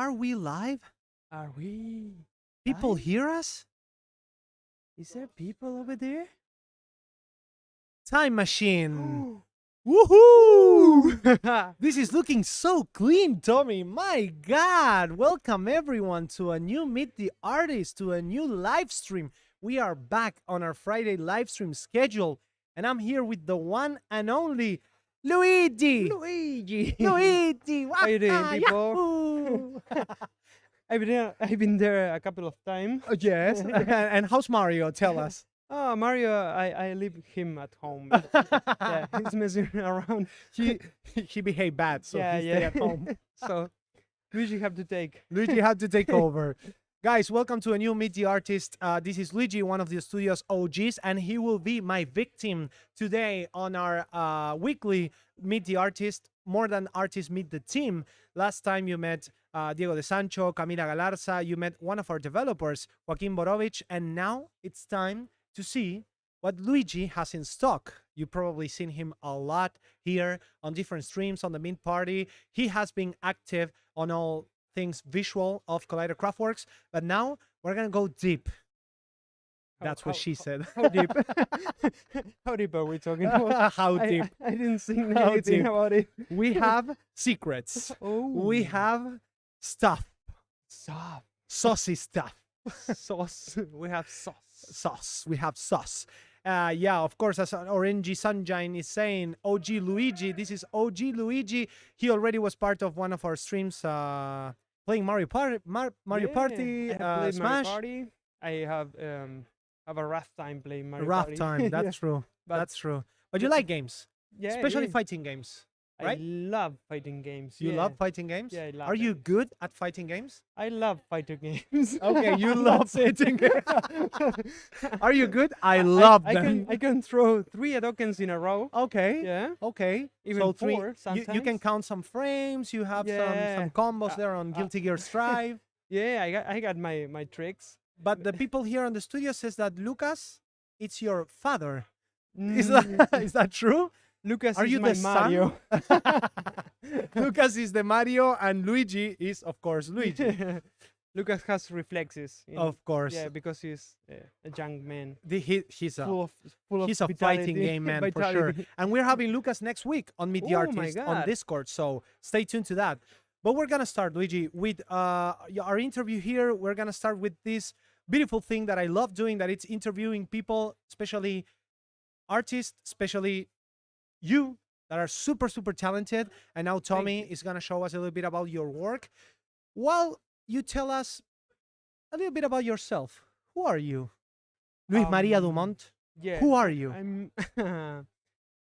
Are we live? Are we People live? hear us? Is there people over there? Time machine. Woohoo! Woohoo! This is looking so clean, Tommy. My God. Welcome everyone to a new Meet the Artist, to a new live stream. We are back on our Friday live stream schedule, and I'm here with the one and only Luigi. Luigi! Luigi. How you doing, Waka, people? yahoo! I've been there a couple of times. Yes. And how's Mario? Tell us. Oh, Mario, I leave him at home. Yeah, he's messing around. he he behaved bad, so Yeah, he stayed yeah. at home. So, Luigi have to take. Luigi had to take over. Guys, welcome to a new Meet the Artist. This is Luigi, one of the studio's OGs, and he will be my victim today on our weekly Meet the Artist. More than artists, meet the team. Last time you met Diego de Sancho, Camila Galarza, you met one of our developers, Joaquin Borovich, and now it's time to see what Luigi has in stock. You've probably seen him a lot here on different streams on the Mint Party. He has been active on all things visual of Collider Craftworks, but now we're gonna go deep. That's what she said. How deep? How deep are we talking about? How I- deep? I didn't think How anything deep? about it. We have secrets. Oh, We have stuff, soft saucy stuff. sauce. We have sauce. Sauce. We have sauce. Yeah, of course, as Orangey Sunshine is saying, OG Luigi. This is OG Luigi. He already was part of one of our streams playing Mario Party, Mario Party, I have played Mario Smash. Party. I have a rough time playing Mario Rough Party. time. That's Yeah, true. but- That's true. But you like games, yeah, especially yeah. fighting games. right? I love fighting games. You yeah. love fighting games? Yeah, I love Are you them. good at fighting games? I love fighting games. Okay, you I love fighting games. Are you good? I I- love I them. I can throw 3 tokens in a row. Okay. Yeah. Okay. Even so 4 you can sometimes. count some frames. You have some Yeah. combos there on Guilty Gear Strive. Yeah, I got my tricks. But the people here on the studio says that Lucas, it's your father. Is Mm, that is that true? Lucas Are is you my the Mario. Lucas is the Mario and Luigi is of course Luigi. Lucas has reflexes. Of course. Yeah, because he's a young man. He's a Full of he's a fighting vitality- game man for sure. vitality. And we're having Lucas next week on Meet the Oh my Artist on God. Discord, so stay tuned to that. But we're gonna start, Luigi, with our interview here. We're gonna start with this beautiful thing that I love doing, that it's interviewing people, especially artists, especially you that are super, super talented. And now Tommy you. is gonna show us a little bit about your work. While you tell us a little bit about yourself. Who are you? Luis Maria Um, Dumont. Yeah. Who are you? I'm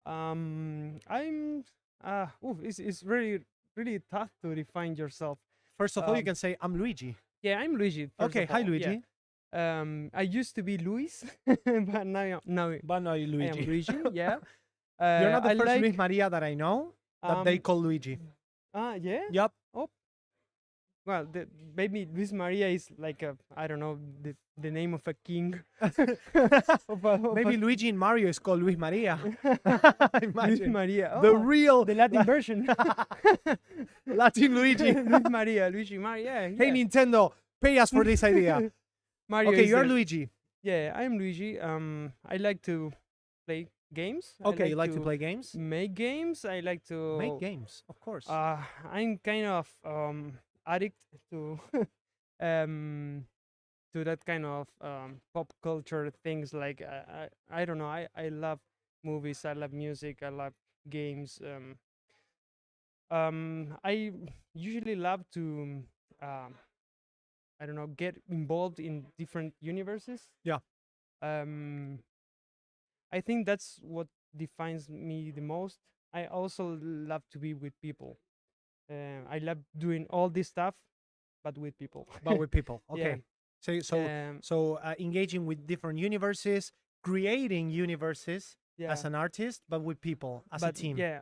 I'm it's really tough to define yourself. First of all, you um, can say I'm Luigi. Yeah, I'm Luigi. first Okay, of hi all, yeah. Luigi. I used to be Luis, but now But no, I am Luigi. Luigi. Yeah. You're not the I first like, Luis Maria that I know that they um, call Luigi. Yeah. Yep. Well, maybe Luis Maria is like I don't know the name of a king. Maybe Luigi in Mario is called Luis Maria. Luis Imagine. Maria. The Oh, real the Latin version. Latin Luigi. Luis Maria, Luigi Maria. Yeah, Hey Nintendo, pay us for this idea. Mario. Okay, is you're the- Luigi. Yeah, I'm Luigi. I like to play games. I Okay, you like to play games? make games. I like to Make games, of course. I'm kind of addict to that kind of pop culture things. Like I don't know. I love movies. I love music. I love games. I usually love to I don't know, get involved in different universes. Yeah. I think that's what defines me the most. I also love to be with people. I love doing all this stuff, but with people. But with people. Yeah. Okay. So engaging with different universes, creating universes yeah. as an artist, but with people, as a but team. Yeah,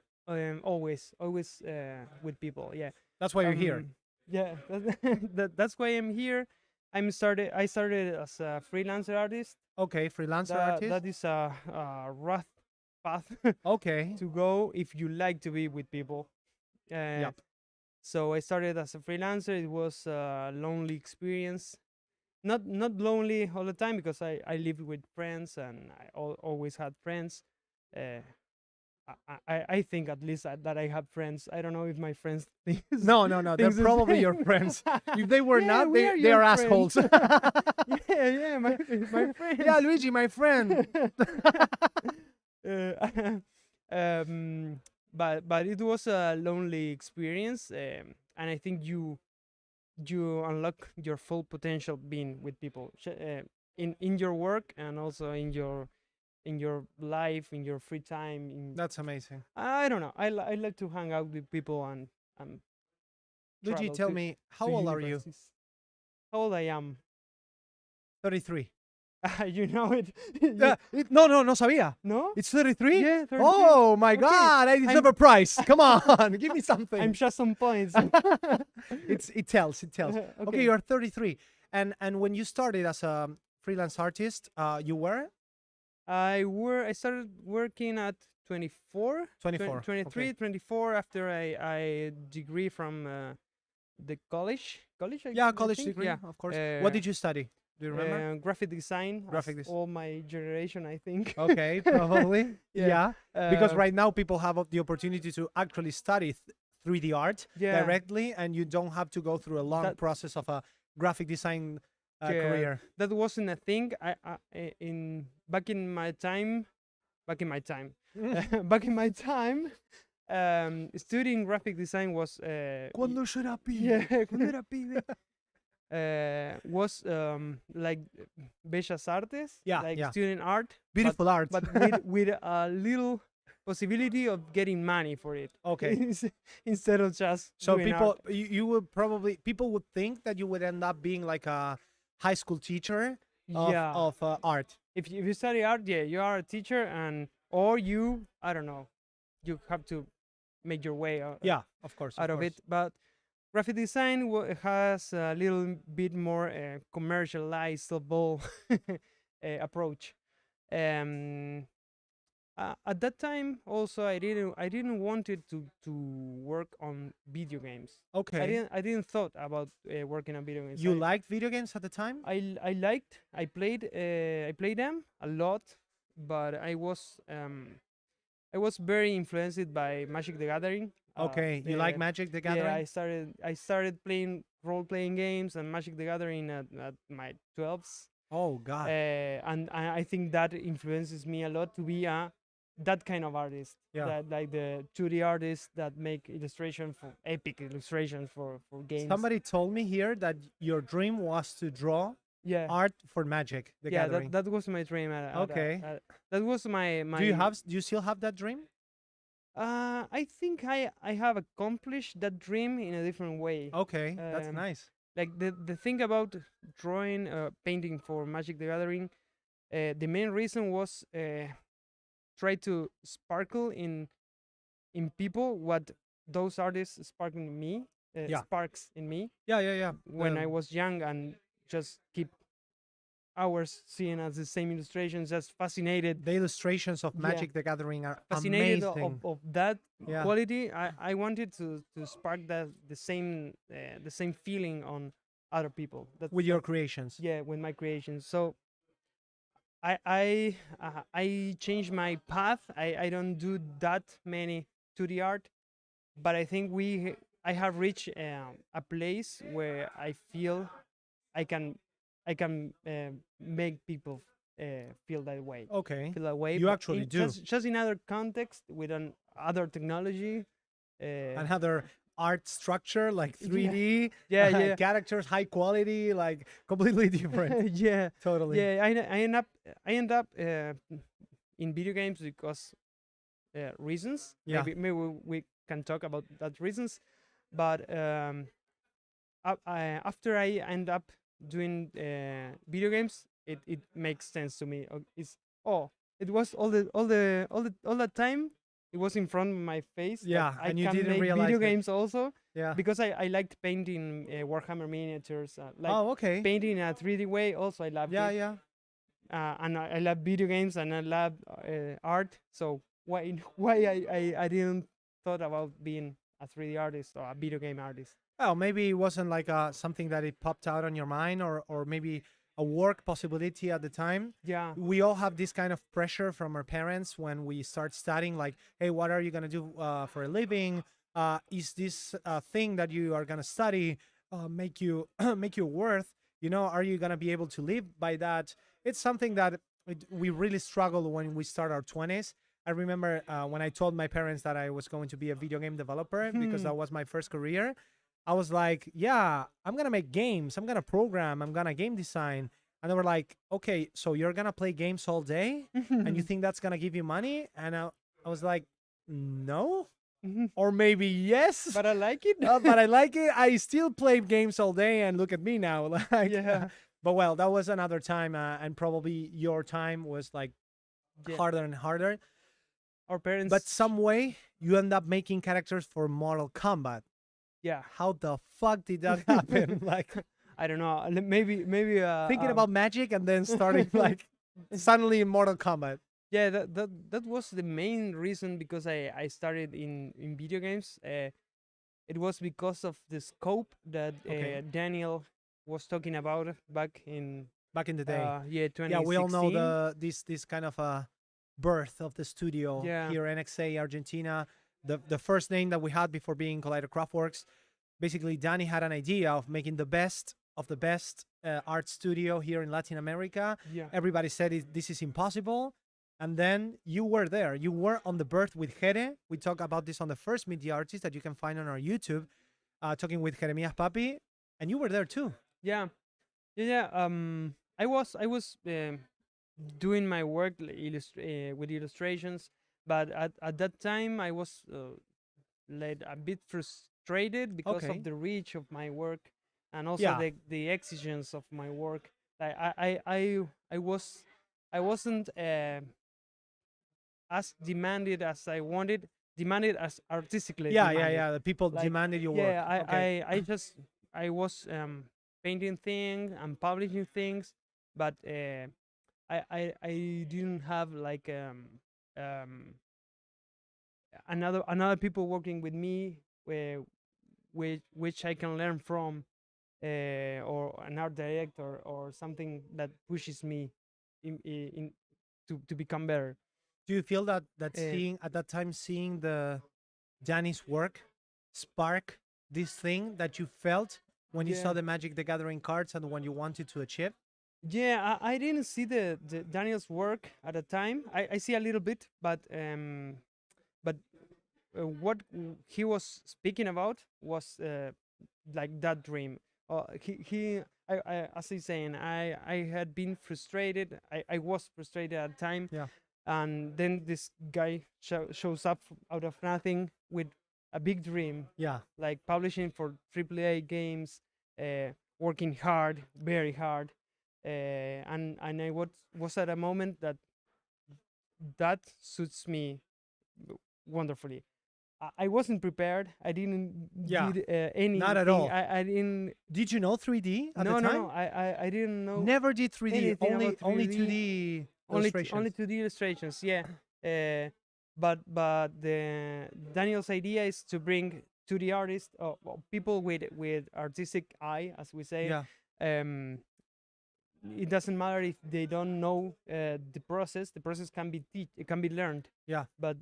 always with people. Yeah. That's why you're here. Yeah, that's why I'm here. I started as a freelancer artist. Okay, freelancer That, artist. that is a rough path Okay. to go if you like to be with people. Yep. So I started as a freelancer. It was a lonely experience. Not lonely all the time because I lived with friends and always had friends. Uh, I think at least that I have friends. I don't know if my friends No, no, no. They're thinks the probably your same. friends. If they were Yeah, not, we they are they your are friends. assholes. Yeah, my friends. Yeah, Luigi, my friend. Uh, but it was a lonely experience, and I think you unlock your full potential being with people in your work and also in your life, in your free time. That's amazing. I don't know. I like to hang out with people and Luigi, travel tell me, how to old are you? universities. How old I am? 33. You know it. No, no, no sabía. No? It's 33? Yeah, 33. Oh my Okay, God, I deserve I'm- a prize. Come on, give me something. I'm just some points. It tells. Okay, Okay. you're 33. And when you started as a freelance artist, you were I started working at 24, 24. 23, Okay. 24 after I degree from the college. Yeah, I college think. degree, Yeah. of course. What did you study? Do you remember? Graphic design, Graphic as design. all my generation, I think. Okay, probably. Yeah. Yeah. Because Uh, right now people have the opportunity to actually study 3D art Yeah. directly, and you don't have to go through a long That- process of a graphic design yeah, career. that wasn't a thing. In back in my time, back in my time, back in my time, studying graphic design was Cuando should I be? yeah, cuando era pibe, was like Bellas Artes, Yeah, like yeah. student art, Beautiful art. but with a little possibility of getting money for it. Okay. Instead of just So doing people, art. you would probably people would think that you would end up being like a high school teacher of Yeah. art. If you study art, yeah, you are a teacher, and or you, I don't know, you have to make your way Yeah, of course. out of course. it. But graphic design has a little bit more commercializable approach. Um, at that time, also, I didn't wanted to work on video games. Okay. I didn't thought about working on video games. You liked video games at the time? I played them a lot, but I was very influenced by Magic the Gathering. Okay. You like Magic the Gathering? Yeah, I started playing role playing games and Magic the Gathering at my 12s. Oh God. And I think that influences me a lot to be that kind of artist. Yeah. That like the 2D artists that make illustration for epic illustrations for games. Somebody told me here that your dream was to draw Yeah. art for Magic the Yeah, Gathering. that was my dream. Okay. That was my. Do you still have that dream? I think I have accomplished that dream in a different way. Okay, that's Um, nice. Like the thing about drawing, painting for Magic the Gathering, the main reason was try to sparkle in people what those artists spark in me, Yeah. sparks in me Yeah. when I was young, and just keep hours seeing as the same illustrations, just fascinated. The illustrations of Yeah. Magic the Gathering are Fascinated amazing. of that Yeah. quality. I wanted to spark the same feeling on other people. With your creations. Yeah, with my creations. So I changed my path. I don't do that many 2D art, but I think I have reached a place where I feel I can make people feel that way. Okay. Feel that way. You but actually in, do. just in other context with an other technology. Another art structure like 3D, Yeah. characters, high quality, like completely different. Yeah. Totally. Yeah, I end up in video games because reasons. Yeah. Maybe we can talk about that reasons, but after I end up doing video games, it makes sense to me. It was all that time. It was in front of my face. that Yeah, I and you can didn't make realize video that. games also Yeah. because I liked painting Warhammer miniatures. Like Oh, okay. painting in a 3D way. Also, I love Yeah, it. yeah. And I love video games and I love art. So why I didn't thought about being a 3D artist or a video game artist. Well, maybe it wasn't like something that it popped out on your mind, or maybe a work possibility at the time. Yeah. We all have this kind of pressure from our parents when we start studying, like, hey, what are you gonna do for a living? Is this thing that you are gonna study make you make you worth? Are you gonna be able to live by that? It's something that we really struggle when we start our 20s. I remember when I told my parents that I was going to be a video game developer because that was my first career. I was like, yeah, I'm going to make games. I'm going to program. I'm going to game design. And they were like, okay, so you're going to play games all day and you think that's going to give you money? And I was like, no, or maybe yes. But I like it. But I like it. I still play games all day and look at me now. Like, Yeah. But well, that was another time. And probably your time was like Yeah. harder and harder. Our parents. But some way you end up making characters for Mortal Kombat. Yeah. How the fuck did that happen? Like, I don't know. Maybe thinking about magic and then starting like suddenly in Mortal Kombat. Yeah, that was the main reason because I started in video games. It was because of the scope that Okay. Daniel was talking about back in Back in the day. yeah 2016. Yeah, we all know this kind of birth of the studio Yeah. here in NXA Argentina. The first name that we had before being Collider Craftworks. Basically, Danny had an idea of making the best of the best art studio here in Latin America. Yeah. Everybody said this is impossible. And then you were there. You were on the birth with Jere. We talk about this on the first Meet the Artist that you can find on our YouTube, talking with Jeremias Papi. And you were there too. Yeah. I was doing my work with illustrations, but at that time I was like a bit frustrated because Okay. of the reach of my work and also Yeah. the exigence of my work. Like I wasn't as demanded as I wanted, demanded as artistically. Yeah, demanded. yeah. The people Like, demanded your Yeah, work. Okay. I was painting things and publishing things, but I didn't have like another people working with me where which I can learn from, or an art director or something that pushes me in to become better. Do you feel that Uh, seeing at that time seeing the Danny's work spark this thing that you felt when you saw Yeah. the Magic the Gathering cards and when you wanted to achieve? Yeah, I didn't see the Daniel's work at the time. I see a little bit, but what he was speaking about was like that dream. As he's saying, I had been frustrated. I was frustrated at the time. Yeah. And then this guy shows up out of nothing with a big dream, Yeah. like publishing for AAA games, working hard, very hard, and I was at a moment that suits me wonderfully. I wasn't prepared. I didn't Yeah, did anything. not at all. I didn't. Did you know 3D at No, the no, time? no. I didn't know. Never did 3D. anything Only about only 3D. 2D only illustrations. only 2D illustrations. Yeah. But the Daniel's idea is to bring 2D artists, well, people with artistic eye, as we say. Yeah. It doesn't matter if they don't know the process. The process can be it can be learned. Yeah. But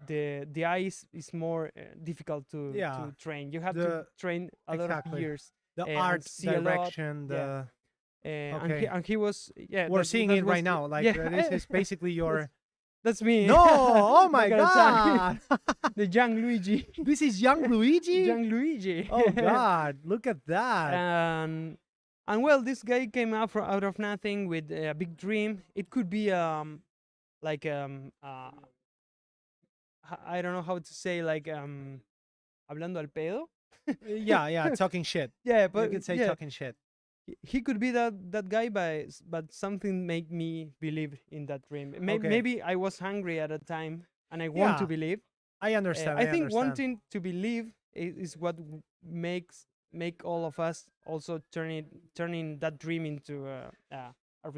the eye is more difficult to train. You have to train a lot of Exactly. years. The and art see a lot. direction, Yeah. the And he was we're seeing it right was- now. Like yeah. this is basically your That's me. No, oh my Look at god. the the young Luigi. This is young Luigi? Young Luigi. Oh god, look at that. And well, this guy came out of nothing with a big dream. It could be like I don't know how to say, like hablando al pedo. Yeah, talking shit. Yeah, You but could say yeah, talking shit. he could be that guy, but something made me believe in that dream. Okay. Maybe I was hungry at the time and I want to Yeah, believe. I understand. I think understand. wanting to believe is what make all of us also turning that dream into a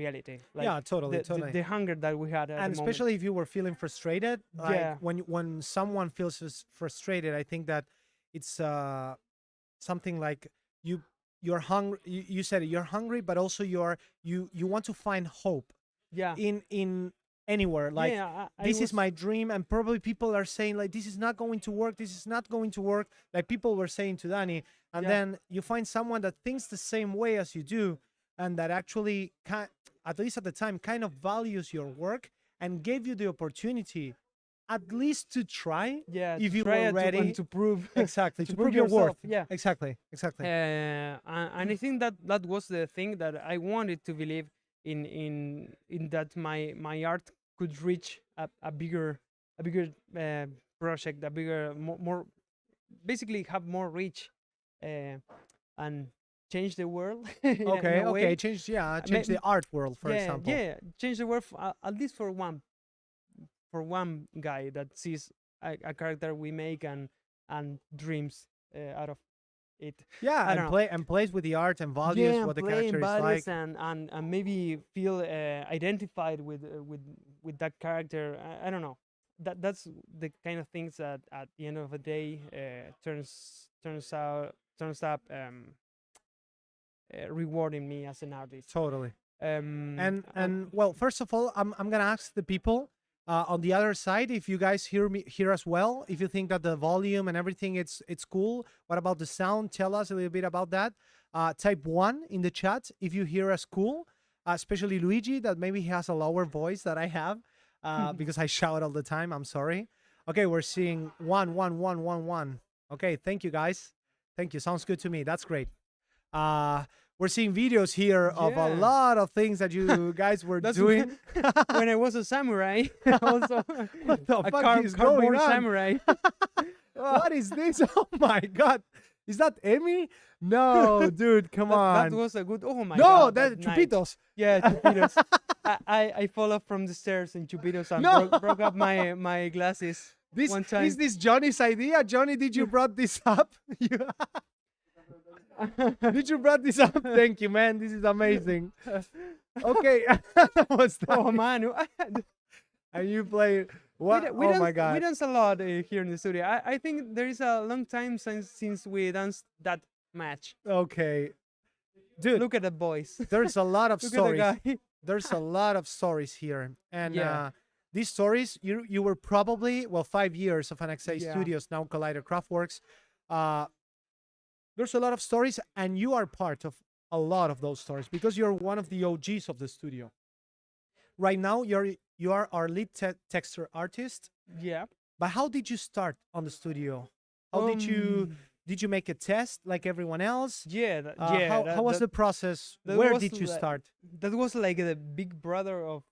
reality. Like Yeah, totally, the, totally. the hunger that we had at And the moment. especially if you were feeling frustrated, like Yeah. when someone feels frustrated, I think that it's something like you you're hungry. You said it, you're hungry, but also you want to find hope Yeah. in anywhere. Like Yeah, I this is was. my dream, and probably people are saying like this is not going to work. This is not going to work. Like people were saying to Danny, and Yeah. then you find someone that thinks the same way as you do, and that actually at least at the time kind of values your work and gave you the opportunity at least to try Yeah, if to you try were it to, and ready. to prove Exactly, to to prove prove your worth. yourself. Yeah. Exactly, exactly. And I think that that was the thing that I wanted to believe in that my art could reach a bigger project, a bigger more basically have more reach, uh, and change the world in Okay, a okay. way. Change, yeah, Ma- change the art world, for yeah, example. yeah, change the world at least for one guy that sees a character we make and dreams out of it. Yeah, I and don't know. plays with the art and values Yeah, what the playing character is bodies like. and maybe feel identified with that character. I don't know. That's the kind of things that at the end of the day turns up rewarding me as an artist. Totally. Um, And well, first of all, I'm gonna ask the people on the other side if you guys hear us well. If you think that the volume and everything it's cool. What about the sound? Tell us a little bit about that. Type one in the chat if you hear us cool. Especially Luigi, that maybe he has a lower voice that I have because I shout all the time. I'm sorry. Okay, we're seeing 1 1 1 1 1. Okay, thank you guys. Thank you. Sounds good to me. That's great. Uh, we're seeing videos here of a yeah, lot of things that you guys were that's doing. when I was a samurai. Also, What the a fuck is going cardboard on? samurai. Oh, What is this? Oh my god. Is that Emmy? No, dude, come that on. was a good. Oh my No, god, that that night. Chupitos. Yeah, Chupitos. I fall off from the stairs in Chupitos and No. broke up my glasses This one is time. this Johnny's idea? Johnny, did you brought this up? Did you brought this up? Thank you, man. This is amazing. Okay. What's that? Oh man, And you play what? we Oh my we god. dance a lot here in the studio. I think there is a long time since we danced that match. Okay. Dude, Look at the boys. there's a lot of Look stories. at the guy. There's a lot of stories here. And Yeah. these stories, you were probably, well, 5 years of NXA Yeah. Studios, now Collider Craftworks. Uh, there's a lot of stories, and you are part of a lot of those stories because you're one of the OGs of the studio. Right now, you are our lead texture artist. Yeah. But how did you start on the studio? How did you make a test like everyone else? Yeah. How was the process? that Where was did you like- start? That was like the big brother of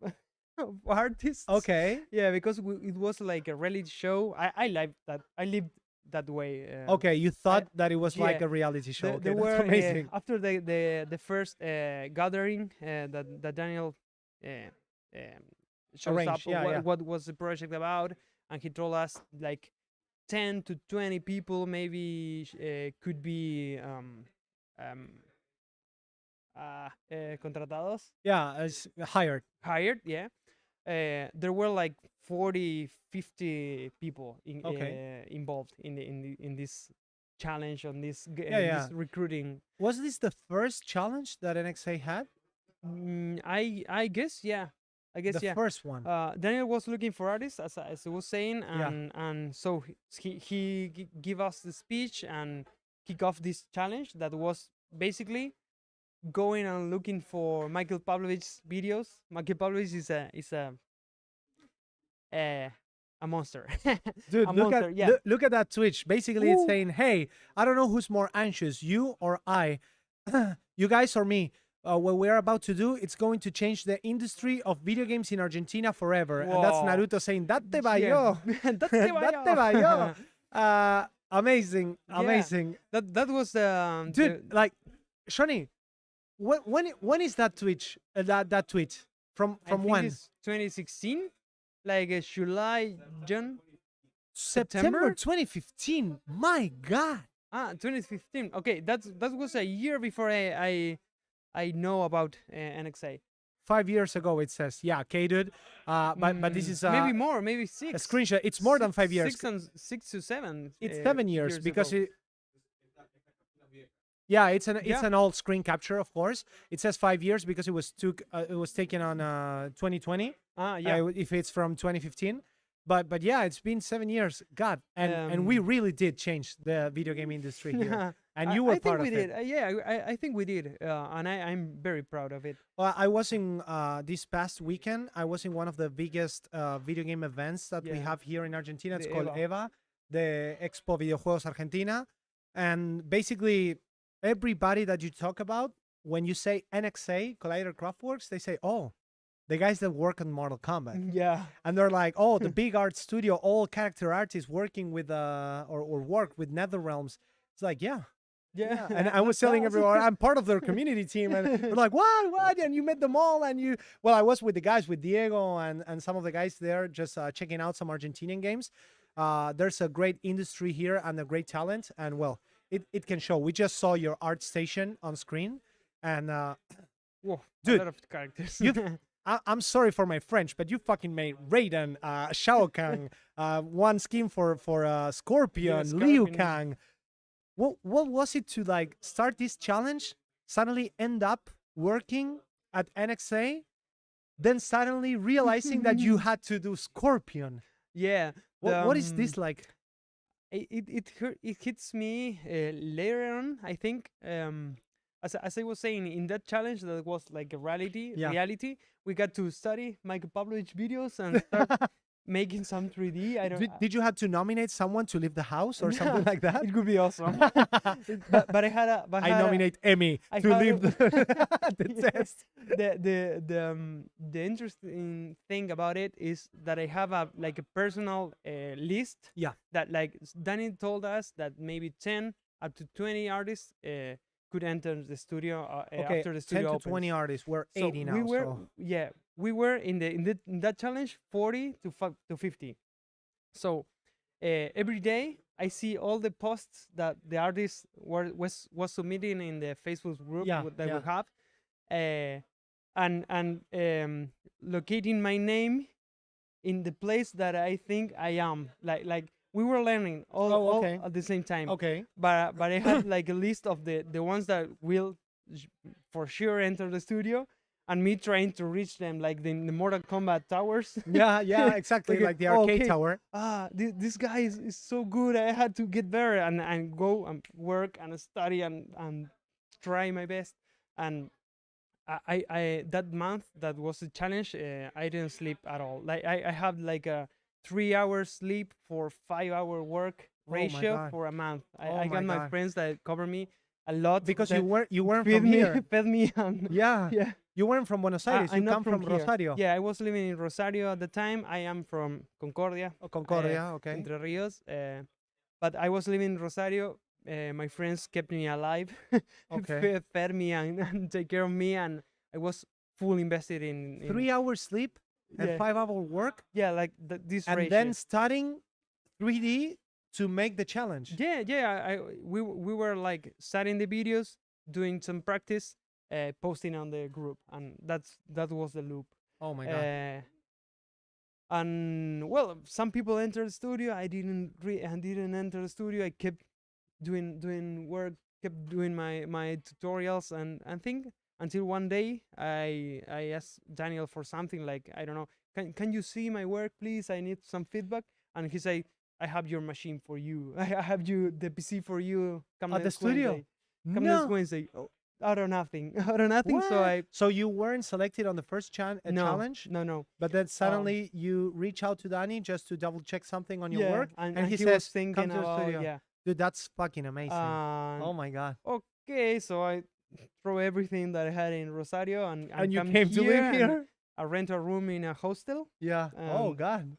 of artists. Okay. Yeah, because it was like a reality show. I lived that. I lived that way. Okay, you thought that it was like yeah. a reality show. Okay, There that's were amazing. after the first gathering that Daniel shows Arranged, up yeah, yeah. what was the project about, and he told us like 10 to 20 people maybe could be contratados, Yeah, as hired. hired. Yeah. There were like 40 50 people Okay. involved in this challenge, on Yeah, yeah. this recruiting. Was this the first challenge that NXA had? I guess, yeah. I guess, The yeah. first one. Daniel was looking for artists, as I was saying, Yeah. and so he give us the speech and kick off this challenge that was basically going and looking for Michael Pavlovich's videos. Michael Pavlovich is a monster. Dude, a look monster, at yeah. look at that Twitch. Basically, it's Ooh. saying, "Hey, I don't know who's more anxious, you or I, you guys or me. What we're about to do, it's going to change the industry of video games in Argentina forever." And that's Whoa. Naruto saying, "Date va Yeah. yo." Date va Date va yo. Amazing, Yeah. amazing. That was Dude, like, Shani, when is that Twitch? That tweet from I think when? it's 2016, like July, June, September September? 2015. My God. 2015. Okay, that was a year before I know about NXA. 5 years ago. It says, yeah, okay, dude. But this is maybe more, maybe a six. screenshot. It's more than 5 years. 6 to 7. It's 7 years years because ago. yeah, it's an Yeah. old screen capture, of course. It says 5 years because it was taken on 2020. Yeah. If it's from 2015, but yeah, it's been 7 years. God, and we really did change the video game industry here, and you were I think part we of did. it. Yeah, I think we did, and I'm very proud of it. Well, I was in this past weekend. I was in one of the biggest video game events that we Yeah. have here in Argentina. It's The called EVA. EVA, the Expo Videojuegos Argentina, and basically everybody that you talk about when you say NXA Collider Craftworks, they say, "Oh, the guys that work on Mortal Kombat," Yeah. and they're like, "Oh, the big art studio, all character artists working with or work with NetherRealms." It's like, yeah. Yeah. And I was telling everyone I'm part of their community team, and they're like, "What? And you met them all?" And you, well, I was with the guys, with Diego and some of the guys there, just checking out some Argentinian games. There's a great industry here and a great talent, and well, it can show. We just saw your art station on screen, and Whoa, Dude, a lot of characters. I'm sorry for my French, but you fucking made Raiden, Shao Kahn, one skin for Scorpion, Liu Scorpion. Kang. What was it to like start this challenge, suddenly end up working at NXA, then suddenly realizing that you had to do Scorpion? Yeah. What is this like? It hits me later on. I think as I was saying, in that challenge that was like a Yeah. reality, we got to study Michael Pavlovich videos and start making some 3D. I don't. Did you have to nominate someone to leave the house or something like that? It could be awesome. but I had a. But I nominate Emmy I to had leave a- the test. The interesting thing about it is that I have a like a personal list. Yeah. That like Danny told us that maybe 10 up to 20 artists could enter the studio Okay, after the 10 studio to opens. 20 artists. We're So 80 now. we were so. we were in that challenge 40 to 50. So every day I see all the posts that the artists was submitting in the Facebook group Yeah, that yeah. we have, and locating my name in the place that I think I am. Like we were learning all okay. at the same time. Okay. But I had like a list of the ones that will for sure enter the studio, and me trying to reach them like the Mortal Kombat towers. Yeah, exactly. Like the arcade okay, tower. This guy is so good. I had to get better and go and work and study and try my best. And I that month that was a challenge. I didn't sleep at all. Like I have like a 3 hour sleep for 5 hour work my ratio God. for a month. Oh I my got my God. friends that cover me a lot Because that you weren't feed from me, here. fed me, and Yeah. yeah. You weren't from Buenos Aires. I'm You not come from here. Rosario. Yeah, I was living in Rosario at the time. I am from Concordia, Oh, Concordia. Okay. Entre Rios. But I was living in Rosario. My friends kept me alive, Okay. fed me and take care of me, and I was fully invested in 3 hours sleep and Yeah. 5 hour work, yeah, like this and ratio. then studying 3D to make the challenge. Yeah. We were like studying the videos, doing some practice, posting on the group, and that was the loop. Oh my God. And well, some people entered the studio. I didn't enter the studio. I kept doing work, kept doing my tutorials, and think until one day I asked Daniel for something like, I don't know, can you see my work, please? I need some feedback. And he said, I have your machine for you. I have the PC for you. Come At the next studio? Wednesday. Come next No. Wednesday. Oh, out of nothing. Out of nothing. So What? I So you weren't selected on the first no, challenge, no. but then suddenly you reach out to Danny just to double check something on your Yeah, work, and he he says, was thinking "Come to the about studio." yeah. Dude, that's fucking amazing. Oh my God. Okay, so I throw everything that I had in Rosario And you come came to live and here? I rent a room in a hostel Yeah. Oh um, God.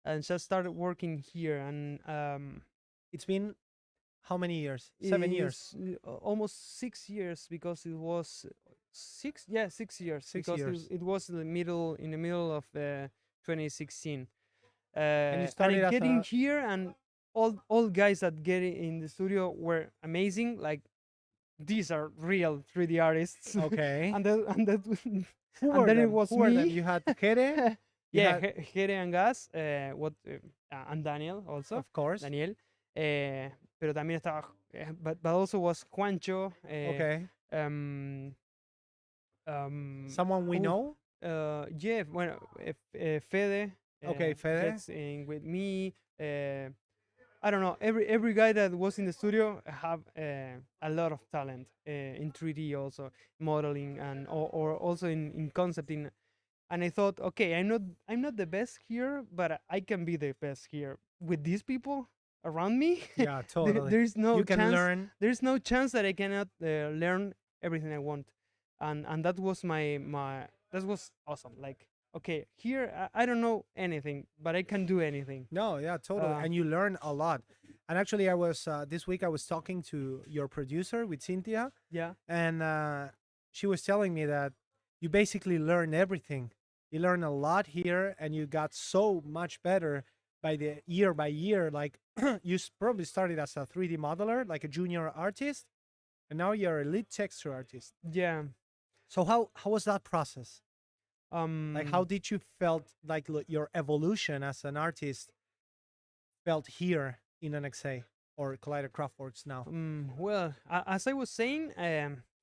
and just started working here. And It's been how many years? 7 years. it's, almost 6 years, because it was 6 years. 6 because years. it was in the middle of 2016. And you And started I as getting a- here, and all guys that get in the studio were amazing. Like, these are real 3D artists. Okay. and that Who and were then it them? was Who were them? me. You had Jere, you Yeah, had, Jere and Gas, and Daniel also, of course. Daniel. Pero también estaba, but also was Juancho. Okay. Um, Someone we oh, know? yeah, bueno, Fede Okay, Fede. gets in with me. I don't know. Every guy that was in the studio have a lot of talent in 3D, also modeling, and or also in concepting. And I thought, okay, I'm not the best here, but I can be the best here with these people around me. Yeah, there, totally. there's no You can chance. learn. There's no chance that I cannot learn everything I want, and that was my that was awesome. Like, okay, here I don't know anything, but I can do anything. No, yeah, totally. Uh, And you learn a lot. And actually, I was this week I was talking to your producer with Cynthia, yeah. and she was telling me that you basically learn everything. You learn a lot here, and you got so much better by the year by year. Like you probably started as a 3D modeler, like a junior artist, and now you're a lead texture artist. Yeah. So how was that process? Like how Um. did you felt like your evolution as an artist felt here in NXA or Collider Craftworks now? Well, as I was saying,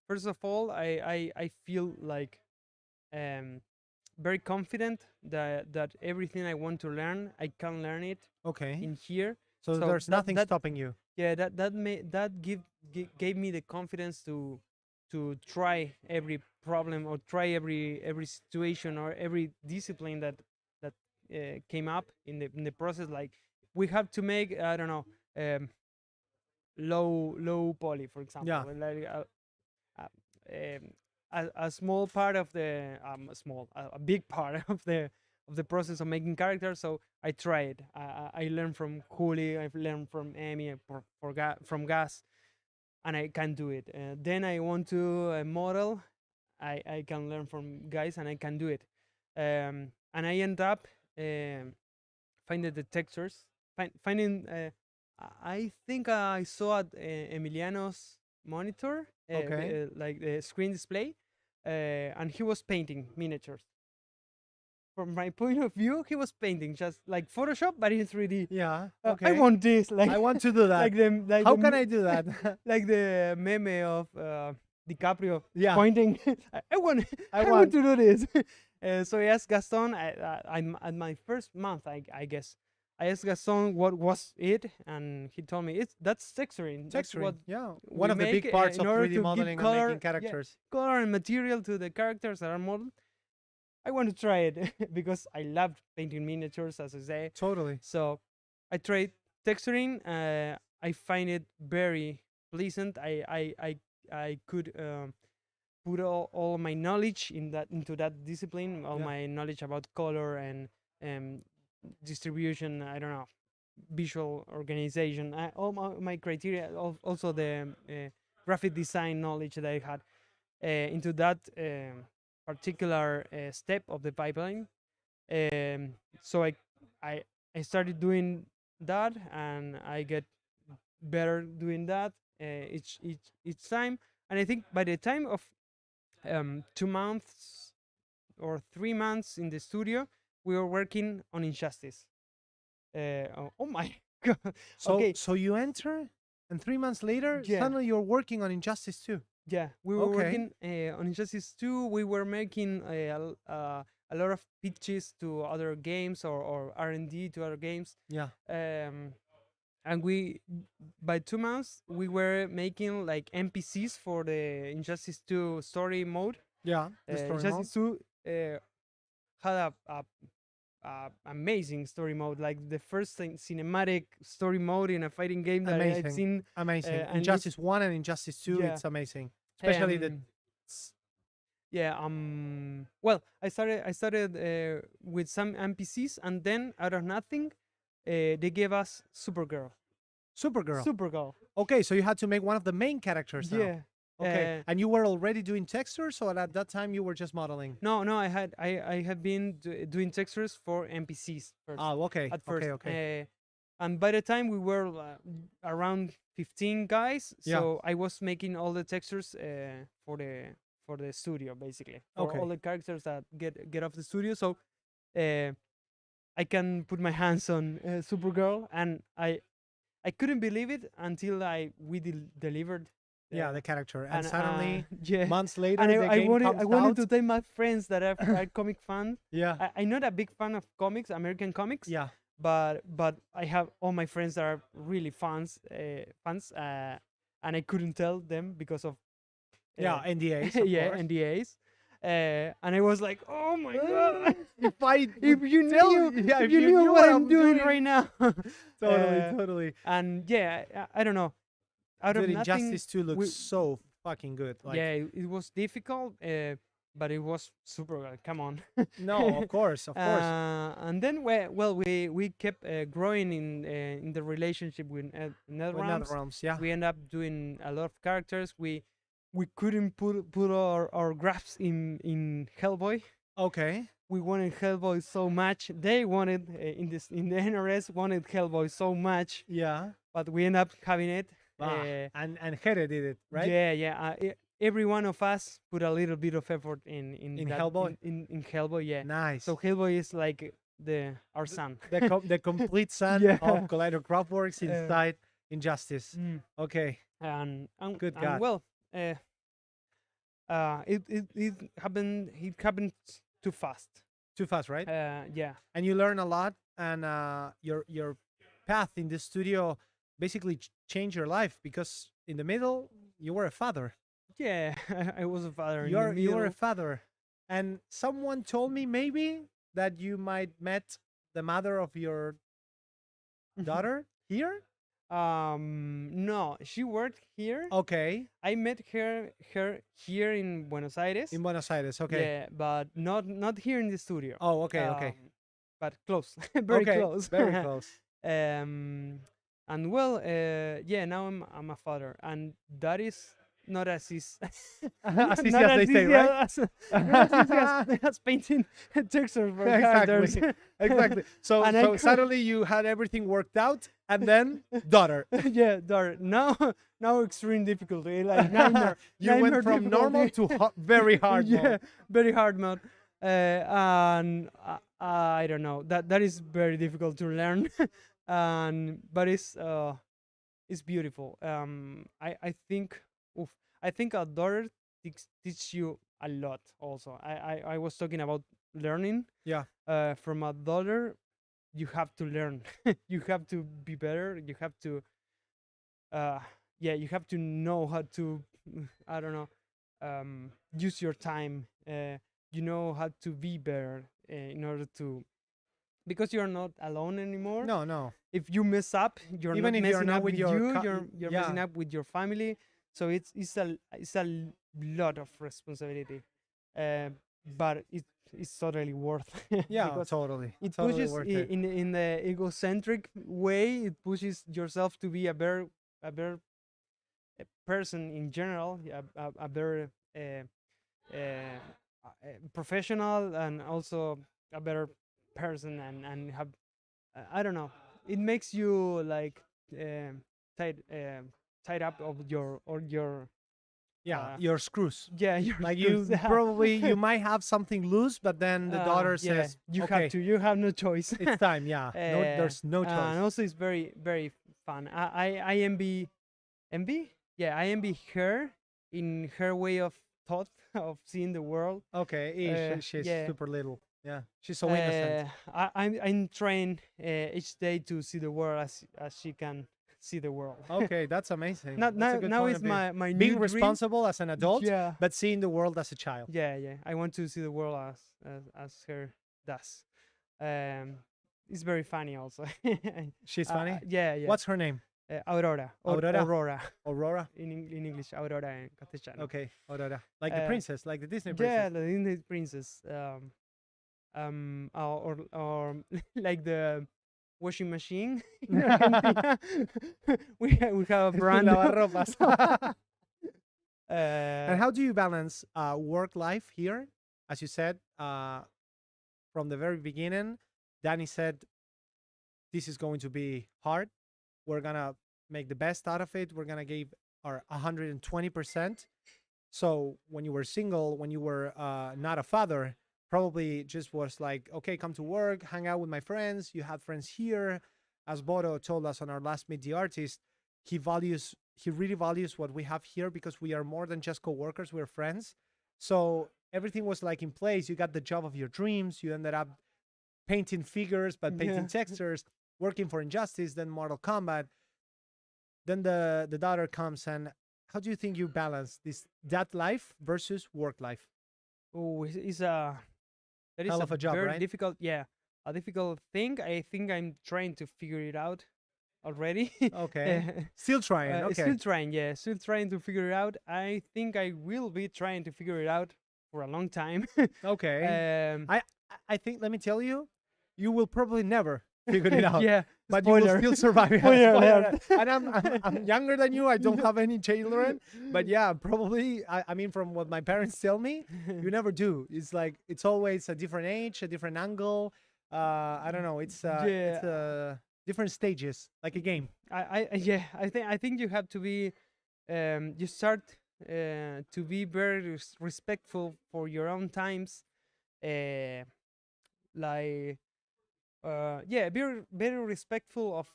first of all, I feel like um very confident that everything I want to learn, I can learn it Okay. in here. So So there's nothing that stopping you. yeah, that gave me the confidence to try every problem, or try every situation, or every discipline that came up in the process. Like, we have to make, I don't know, um, low poly, for example, Yeah. like uh, um, a small part of the a big part of the process of making characters. So I tried. I learned from Juli, I've learned from Amy, from Gas, and I can do it. Then I want to model. I can learn from guys, and I can do it. And I end up finding the textures, finding. I think I saw at Emiliano's monitor, Okay. like the screen display, and he was painting miniatures. From my point of view, he was painting just like Photoshop, but in 3D. Yeah. I Okay. want this, like I want to do that. How can I do that? like the meme of DiCaprio Yeah. pointing. I want, I I want want. to do this. So I asked Gaston. I'm at my first month, I guess. I asked Gaston what was it, and he told me that's texturing. That's what Texturing. Yeah. we One of the make big parts in of order 3D to give modeling and color, making characters. color and material to the characters that are modeled. I want to try it because I loved painting miniatures, as I say. Totally. So I tried texturing. I find it very pleasant. I could put all my knowledge into that discipline, all Yeah. my knowledge about color and um, distribution. I don't know, visual organization. All my criteria, also the graphic design knowledge that I had into that particular step of the pipeline. So I I started doing that, and I get better doing that each time. And I think by the time of 2 months or 3 months in the studio, we were working on Injustice. Oh my god! So Okay, so you enter, and 3 months later, yeah. suddenly you're working on Injustice 2. Yeah, we were Okay. working on Injustice 2. We were making a lot of pitches to other games, or R&D to other games. Yeah. And by 2 months, we were making like NPCs for the Injustice 2 story mode. Yeah. The story mode. Injustice 2 had a amazing story mode, like the first cinematic story mode in a fighting game that I've Amazing. seen. Amazing. and Injustice 1 and Injustice 2, Yeah. it's amazing. Especially the yeah. Well, I started with some NPCs, and then out of nothing, they gave us Supergirl. Supergirl. Supergirl. Okay, so you had to make one of the main characters now. Yeah. Okay. And you were already doing textures, so at that time you were just modeling? No, I had been doing textures for NPCs first. Oh, okay. At first. Okay. And by the time we were around 15 guys, Yeah. so I was making all the textures for for the studio, basically, for Okay. all the characters that get off the studio. So uh, I can put my hands on Supergirl, and I couldn't believe it until we delivered. Yeah, the character, and And suddenly yeah, months and later the game I comes wanted out. to tell my friends that are comic fans. Yeah, I'm not a big fan of comics, American comics, yeah, but I have all my friends that are really fans, and I couldn't tell them because of yeah. uh, NDAs, of yeah, course. NDAs. And I was like, oh my god, If I if would you tell knew, you, yeah, if if you you knew knew what what I'm I'm doing doing, right now. totally, Uh, totally. and yeah, I don't know, out of Dude, nothing, Injustice 2 looks we, so fucking good. Like, yeah, it was difficult, but it was super good. Come on. no, of course, of course. And then we kept growing in the relationship with With NetherRealms. NetherRealms, yeah. We end up doing a lot of characters. We couldn't put our graphs in Hellboy. Okay. We wanted Hellboy so much. They wanted in the NRS wanted Hellboy so much, Yeah. but we end up having it. Ah, and Hede did it, right? Yeah, yeah. Every one of us put a little bit of effort in that, Hellboy? in Hellboy. Yeah. Nice. So Hellboy is like our son. The complete son Yeah. of Collider Craftworks Uh, inside Injustice. Mm. Okay. Good And God. well, it happened. It happened too fast. Too fast, right? Yeah. And you learn a lot, and your path in the studio basically changed your life, because in the middle you were a father. Yeah. I was a father. in the You were a middle. father, and someone told me maybe that you might met the mother of your daughter here. No, she worked here. Okay, I met her here in Buenos Aires. in Buenos Aires. Okay. Yeah, but not here in the studio. Oh, okay, okay, But close, very okay. close. Very close. And well, yeah. Now I'm a father, and that is not as easy. As easy not as they say, easy right? not as easy as painting textures for characters. Exactly. Exactly. So, And I so could- suddenly you had everything worked out, and then daughter. Yeah, daughter. Now extreme difficulty, like nightmare. You nightmare went from normal difficulty. to very hard Yeah, mode. very hard mode. And I don't know. That is very difficult to learn. But it's beautiful. I think oof, I think a daughter teach you a lot. Also, I was talking about learning. Yeah. From a daughter, you have to learn. You have to be better. You have to yeah, you have to know how to I don't know, use your time. You know how to be better in order to, because you're not alone anymore. No, no. If you mess up, you're Even not if you're messing not up with with your you. co- You're yeah. messing up with your family. So it's a lot of responsibility, but it's totally worth. Yeah, because totally. it Totally pushes worth it. in the egocentric way. It pushes yourself to be a better person in general, a better professional, and also a better person, and have I don't know. It makes you like tied tied up of your Yeah, uh, your screws. yeah your Like you screws. probably you might have something loose, but then the daughter Yeah, says, you "Okay, have to. You have no choice. it's time." Yeah, no, there's no choice. And also, it's very fun. I envy. Yeah, I envy her in her way of thought of seeing the world. Okay, she's yeah. super little. Yeah, she's so innocent. I'm trying each day to see the world as she can see the world. Okay, that's amazing. Now, That's a good now point is of view. my new Being dream. responsible as an adult, Yeah, but seeing the world as a child. yeah. I want to see the world as her does. It's very funny also. She's funny. Yeah. What's her name? Aurora? Aurora? Aurora Aurora. in English. Aurora in Castellano. Okay, Aurora, like the Uh, princess, like the Disney Yeah, princess. the Disney princess. Or like the washing machine. in Argentina. We have a brand. Lavarropas. And Uh, how do you balance work life here? As you said, from the very beginning, Danny said, "This is going to be hard. We're gonna make the best out of it. We're gonna give our 120%." So when you were single, when you were not a father, probably just was like, okay, come to work, hang out with my friends. You had friends here. As Bodo told us on our last Meet the Artist, he really values what we have here because we are more than just co-workers, we're friends. So everything was like in place. You got the job of your dreams. You ended up painting figures, but Yeah. painting textures, working for Injustice, then Mortal Kombat. Then the daughter comes, and how do you think you balance this that life versus work life? Oh, it's a that is Hell a of a job, very right? difficult, yeah, a difficult thing. I think I'm trying to figure it out already. Okay. Still trying. Still Okay. trying, yeah, still trying to figure it out. I think I will be trying to figure it out for a long time. Okay. um, I I think, let me tell you, you will probably never figure it out, yeah, but you will spoiler. still survive. Yeah, Spoiler spoiler alert. alert. And I'm younger than you. I don't have any children, but yeah, probably. I mean, from what my parents tell me, you never do. It's like it's always a different age, a different angle. I don't know. It's Yeah, different stages, like a game. yeah, I think you have to be you start to be very respectful for your own times, uh, like yeah, be very respectful of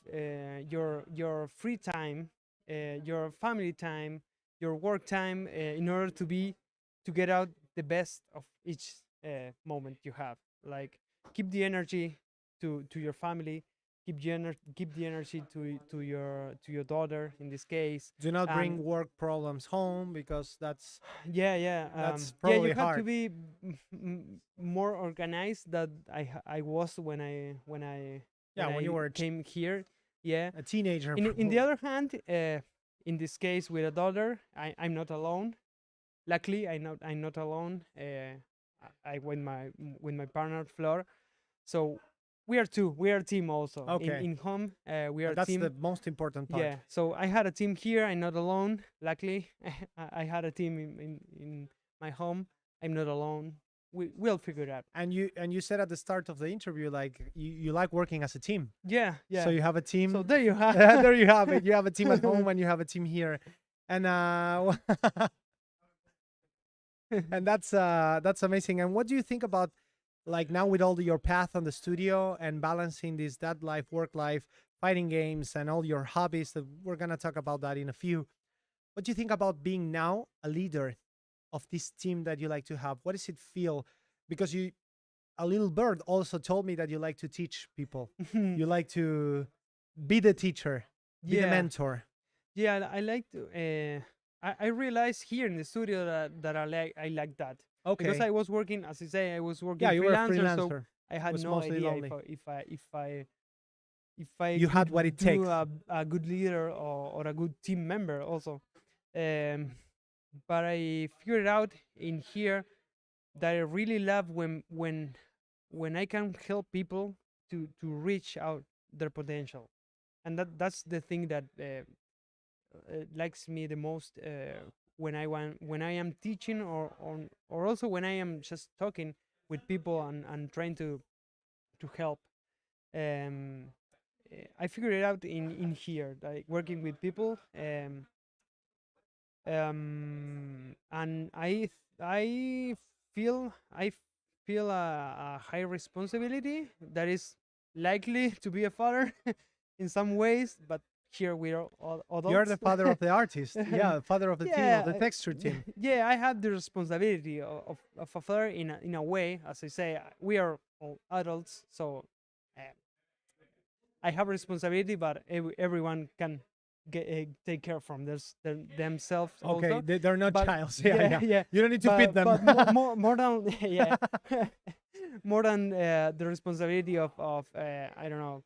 your free time, your family time, your work time, in order to get out the best of each moment you have. Like, keep the energy to your family, keep the energy to your daughter in this case. Do not And bring work problems home because yeah, yeah, that's yeah, you probably have to hard. be more organized that I was Yeah, when when you I were came here. Yeah. a teenager, In the probably. other hand, in this case with a daughter, I'm not alone. Luckily, I'm not alone. I with my partner Flor, so we are two. We are a team also. Okay, In home, we are a that's the team. most important part. Yeah, so I had a team here. I'm not alone. Luckily, I had a team in my home. I'm not alone. We'll figure it out. And you said at the start of the interview, like you like working as a team. Yeah, So yeah. you have a So team. there you have. There you have it. You have a team at home and you have a team here, and and that's amazing. And what do you think about, like, now with your path on the studio and balancing this that life, work life, fighting games, and all your hobbies? That we're gonna talk about that in a few. What do you think about being now a leader of this team that you like to have? What does it feel? Because a little bird also told me that you like to teach people. You like to be the teacher, be the Yeah, mentor. yeah. I like to. I realized here in the studio that I like that, because Okay. I was working, as I say, I was Yeah, working you were a freelancer, so freelancer. I It had was no mostly idea lonely. if I You had what could it do takes. a good leader, or a good team member also. Um, but I figured out in here that I really love when I can help people to reach out their potential, and that's the thing that likes me the most, when I am teaching, or also when I am just talking with people and trying to help. Um, I figured it out in here, like working with people. And I feel a high responsibility that is likely to be a father in some ways, but here we are all You're adults. the father of the artist. Yeah, father of the team, of Yeah, the texture team. yeah, I have the responsibility of a father in a way. As I say, we are all adults, so uh, I have responsibility, but everyone can take care from themselves Okay, also. they're not But childs. Yeah, yeah, yeah. yeah, You don't need to feed them. but more than yeah, more than the responsibility of I don't know,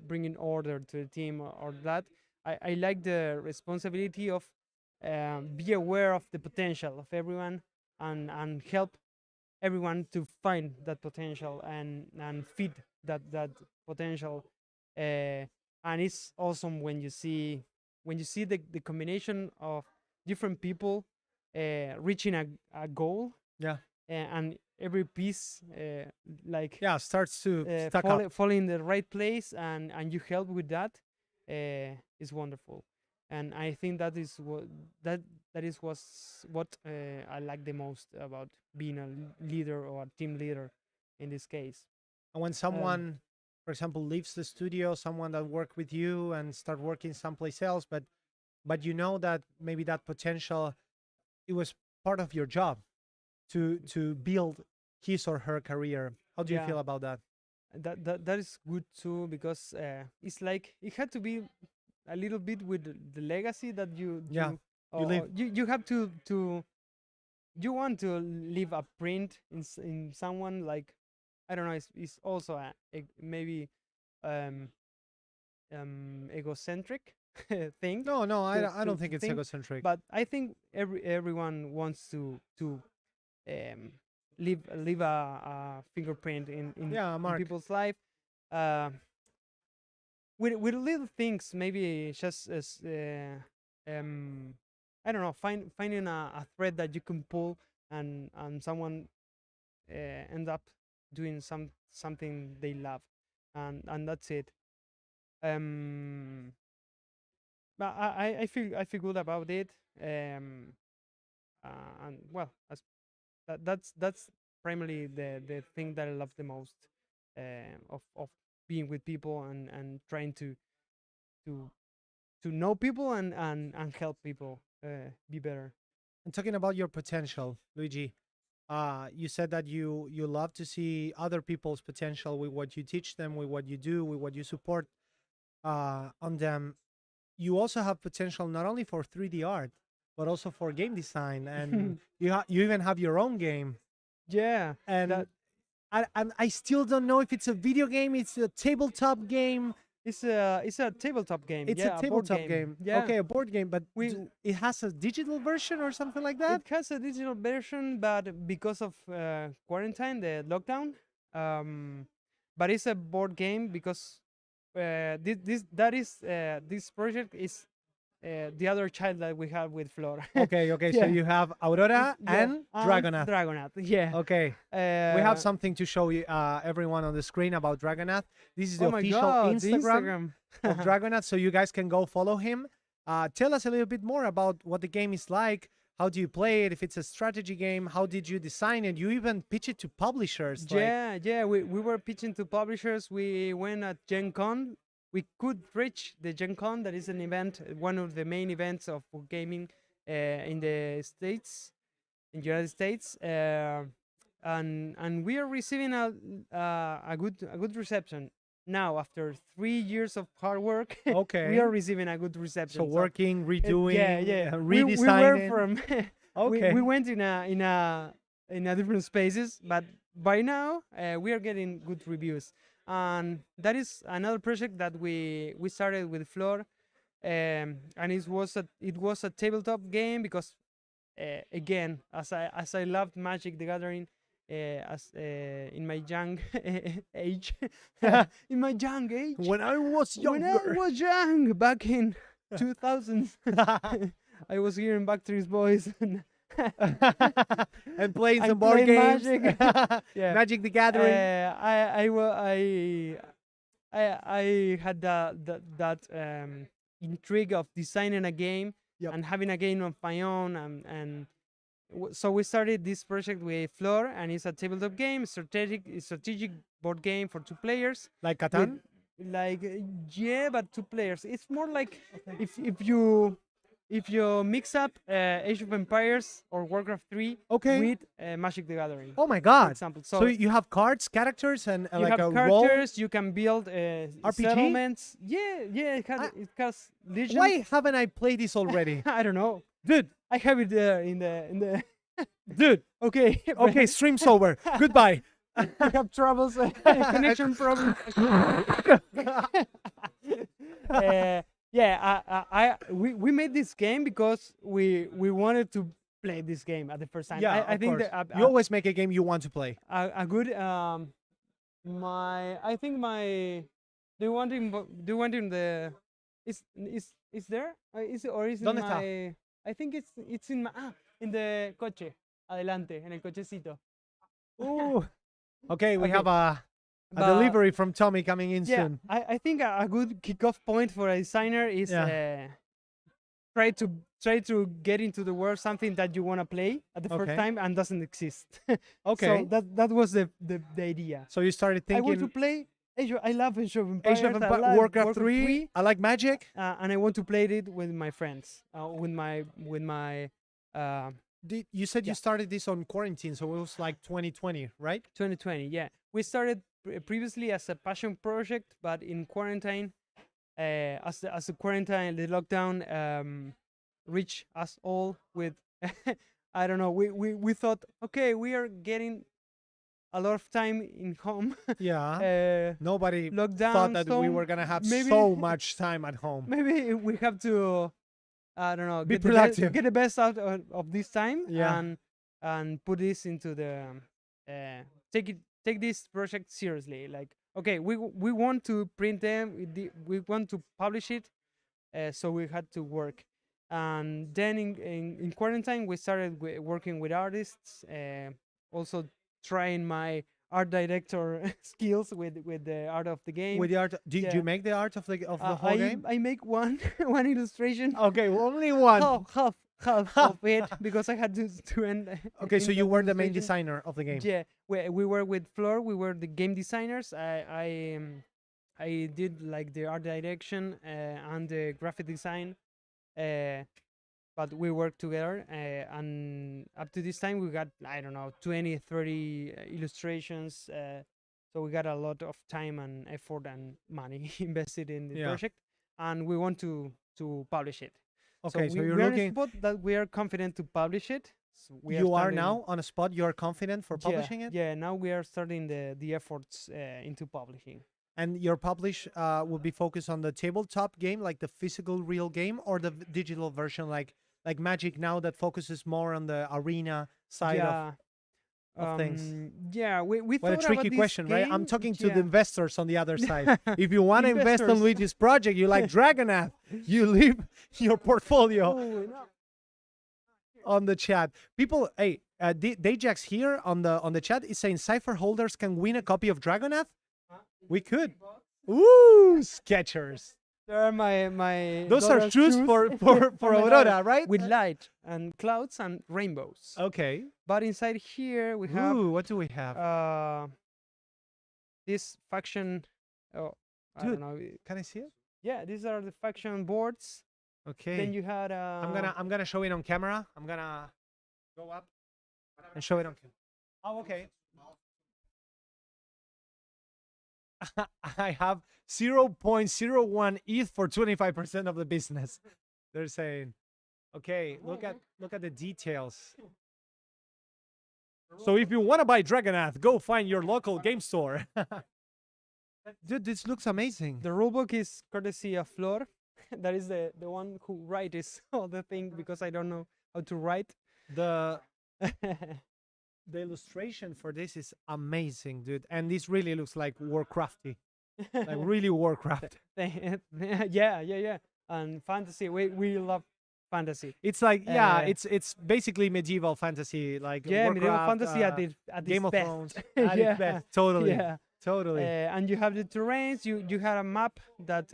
bringing order to the team, or that. I like the responsibility of be aware of the potential of everyone, and help everyone to find that potential, and feed that potential. And it's awesome when you see the combination of different people reaching a goal, Yeah, and every piece like yeah. Starts to stack up. fall in the right place, and you help with that. Is wonderful. and I think that is what that that is was what I like the most about being a leader or a team leader in this case. And when Um, someone, for example, leaves the studio, someone that worked with you and start working someplace else, but you know that maybe that potential, it was part of your job to build his or her career. How do you yeah, feel about that? that is good too, because it's like it had to be a little bit with the legacy that Yeah, you live. you have to you want to leave a print in in someone, like I don't know, it's also maybe um egocentric thing No, no, I don't think to it's think, egocentric. but I think everyone wants to um leave a fingerprint Yeah, in Mark. people's life, uh with little things, maybe just as I don't know, finding a thread that you can pull, and someone end up doing something they love, and that's it. um but I feel good about it. um and well, as that's primarily the thing that I love the most, of being with people, and trying to to know people, and help people be better. And talking about your potential, Luigi, you said that you love to see other people's potential with what you teach them, with what you do, with what you support on them. You also have potential not only for 3D art, but also for game design, and you even have your own game. Yeah, And that I still don't know if it's a video game, it's a tabletop game. it's a tabletop game. It's a Yeah, a board tabletop game. game. Yeah, Okay, a board game, but we it has a digital version or something like that? it has a digital version, but because of quarantine, the lockdown, um, but it's a board game because this project is the other child that we have with Flor. Okay, okay. So Yeah, you have Aurora yeah, and and Dragonath. Dragonath. Yeah. Okay. We have Uh, something to show you, everyone on the screen about Dragonath. This is the oh my official God, the Instagram Instagram. of Dragonath, so you guys can go follow him. Tell us a little bit more about what the game is like. How do you play it? If it's a strategy game, how did you design it? You even pitch it to publishers. Like, Yeah, yeah. We were pitching to publishers. We went at Gen Con. We could reach the Gen Con, that is an event, one of the main events of gaming in the States, in the United States, and we are receiving a good reception. Now, after 3 years of hard work, we are okay. receiving a good So reception. So working, yeah, redoing, yeah. We were redesigning. from we Okay. went in a different spaces, but by now we are getting good reviews, and that is another project that we started with Flor, and it was a tabletop game because again, as I loved Magic the Gathering. As in my young age, in my young age, When I was when I younger. was young back in 2000s, I was hearing Backstreet Boys and And playing some and board playing games. Magic. Yeah, Magic the Gathering. I had that intrigue of designing a game Yep. and having a game of my own, and so we started this project with Flor, and it's a tabletop game, strategic board game for two players. Like With Catan? like yeah, but two players. It's more like if you mix up Age of Empires or Warcraft 3 Okay. with Magic the Gathering, Oh my for god. example. So So you have cards, characters, and you like have a role. characters, you can build RPG? settlements. Yeah, yeah, I- it has legends. Why haven't I played this already? I don't know. Dude, I have it there in the. dude. Okay. Okay, stream's over. Goodbye. I have troubles, connection problems. Yeah, we made this game because we wanted to play this game at the first time. Yeah, I of think course. that You always make a game you want to play. a good my I think my do you want in the is there is it, or is it ¿Dónde está? my I think it's in my in the coche adelante en el cochecito. Ooh. Okay, we Okay. have a But- delivery from Tommy coming in Yeah, soon. I think a good kickoff point for a designer is try to get into the world something that you want to play at the first Okay. time and doesn't exist. Okay. So that was the idea. So you started I want to thinking play I love Age of Empires. Age of I Empires, love Warcraft 3. I like Magic. and I want to play it with my friends, with my uh, You said yeah. you started this on quarantine, so it was like 2020, right? 2020. Yeah, we started previously as a passion project, but in quarantine, as the quarantine, the lockdown reached us all with I don't know. We thought, okay, we are getting a lot of time in home. Yeah. Nobody thought Lockdown, that we were gonna have maybe so much time at home. maybe we have to I don't know Be get productive. get the best out of this time Yeah. and put this into the take this project seriously. Like, okay, we want to print them, we want to publish it, so we had to work. And then in quarantine, we started working with artists, also trying my art director skills with the art of the game. With the art, did Yeah. you make the art of the whole I game? I make one one illustration, Okay, only one. half of it, because I had to end. Okay, so in you that were the main illustration. designer of the game. Yeah, we were with Flor. We were the game designers. I did like the art direction and the graphic design, uh, but we worked together. And up to this time, we got, I don't know, 20, 30 illustrations. So we got a lot of time and effort and money invested in the Yeah. project, and we want to publish it. Okay, so you're we are in a looking. spot that we are confident to publish it. So we You are starting- now on a spot. You are confident for publishing yeah, it, Yeah, now we are starting the efforts into publishing. and your publish will be focused on the tabletop game, like the physical real game, or the digital version, like Magic now that focuses more on the arena side of things. Yeah, we What a thought about tricky this question, right? I'm game, talking to the yeah. investors on the other side. If you want to invest on Investors. Luigi's project, you like Dragonath, you leave your portfolio Oh, no. on the chat. People, hey, Dajax here on the chat is saying cipher holders can win a copy of Dragonath. We could. Ooh, Skechers. There are my Those are daughter's shoes for my Aurora, daughter, right? with light and clouds and rainbows. Okay. But inside here we have Ooh, what do we have? this faction. Oh, I Dude. don't know. Can I see it? Yeah, these are the faction boards. Okay. Then you had I'm gonna show it on camera. I'm gonna go up and show it on camera. Oh, okay. I have 0.01 ETH for 25% of the business. They're saying, okay, look at the details. So if you want to buy Dragonath, go find your local game store. Dude, this looks amazing. the rulebook is courtesy of Flor. That is the one who writes all the thing, because I don't know how to write. The illustration for this is amazing, dude. And this really looks like Warcrafty. Like really Warcraft. Yeah. And fantasy. We love fantasy. It's like, yeah, Uh, it's basically medieval fantasy, like Yeah, medieval Warcraft, fantasy at its Game of best. Thrones. At its best. Totally. Yeah. Totally. And you have the terrains. You had a map that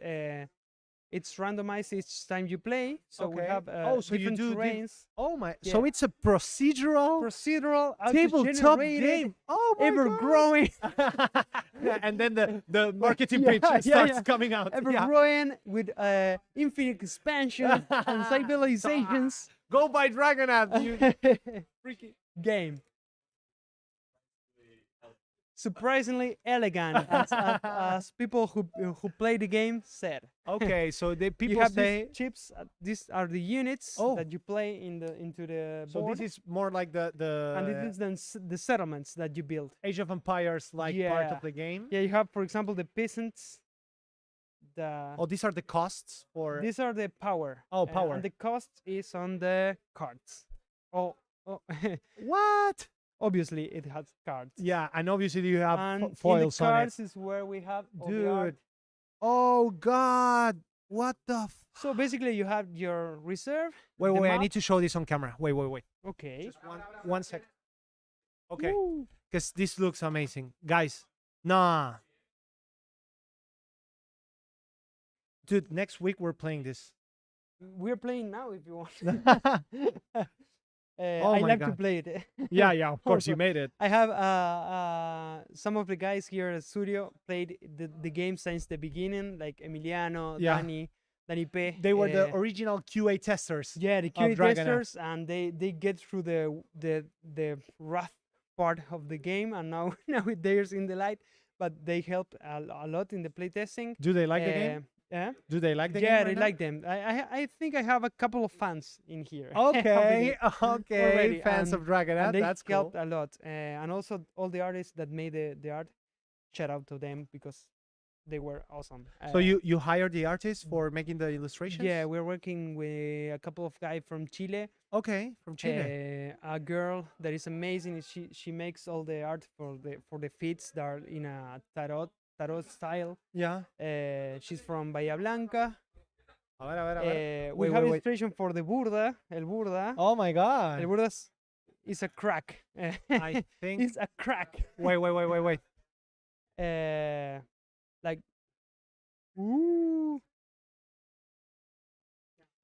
it's randomized each time you play. So we Okay. have So you different do terrains. Oh my! Yeah. So it's a procedural Procedural, tabletop auto-generated, game. Oh my ever God. growing, And then the marketing Yeah, pitch yeah, starts yeah. coming out. ever Yeah. growing with infinite expansion and civilizations. Go buy Dragonath, you freaky. Game. Surprisingly elegant, as people who play the game said. Okay, so the You people have say. these chips. These are the units Oh. that you play into the So board, this is more like and this is then the settlements that you build. Age of Empires like part Yeah. of the game. Yeah, you have, for example, the peasants. The Oh, these are the costs for. these are the power. Oh, power. And the cost is on the cards. Oh. What? Obviously, it has cards. Yeah, and obviously you have And in the foils on it. cards is where we have all the art. Dude. Oh God! What the? So basically, you have your reserve. Wait, the wait! I map. need to show this on camera. Wait! Okay. Just one second. Okay, Woo. because this looks amazing, guys. Nah, dude. Next week we're playing this. we're playing now if you want. Oh I my like to God. play it. Yeah, yeah, of course you Also, made it. I have some of the guys here at the studio played the game since the beginning, like Emiliano, Yeah. Danny P. They were the original QA testers Yeah, the of QA Dragonaut. testers, and they get through the rough part of the game, and now now they're in the light, but they help a lot in the playtesting. Do they like the game? Yeah, Do they like the game? yeah, right they now? like them. I think I have a couple of fans in here. Okay, okay, already, fans of Dragonaut. and they That's cool. helped a lot. And also all the artists that made the art, shout out to them because they were awesome. So you hired the artist for making the illustrations? Yeah, we're working with a couple of guys from Chile. Okay, from Chile. A girl that is amazing. She makes all the art for the feats that are in a tarot style. Yeah. She's from Bahía Blanca. A ver, a ver, a ver. We Wait, have wait, wait. illustration for the Burda. El Burda. Oh my El God. Burda is a crack. I think. It's a crack. Wait. Like, ooh.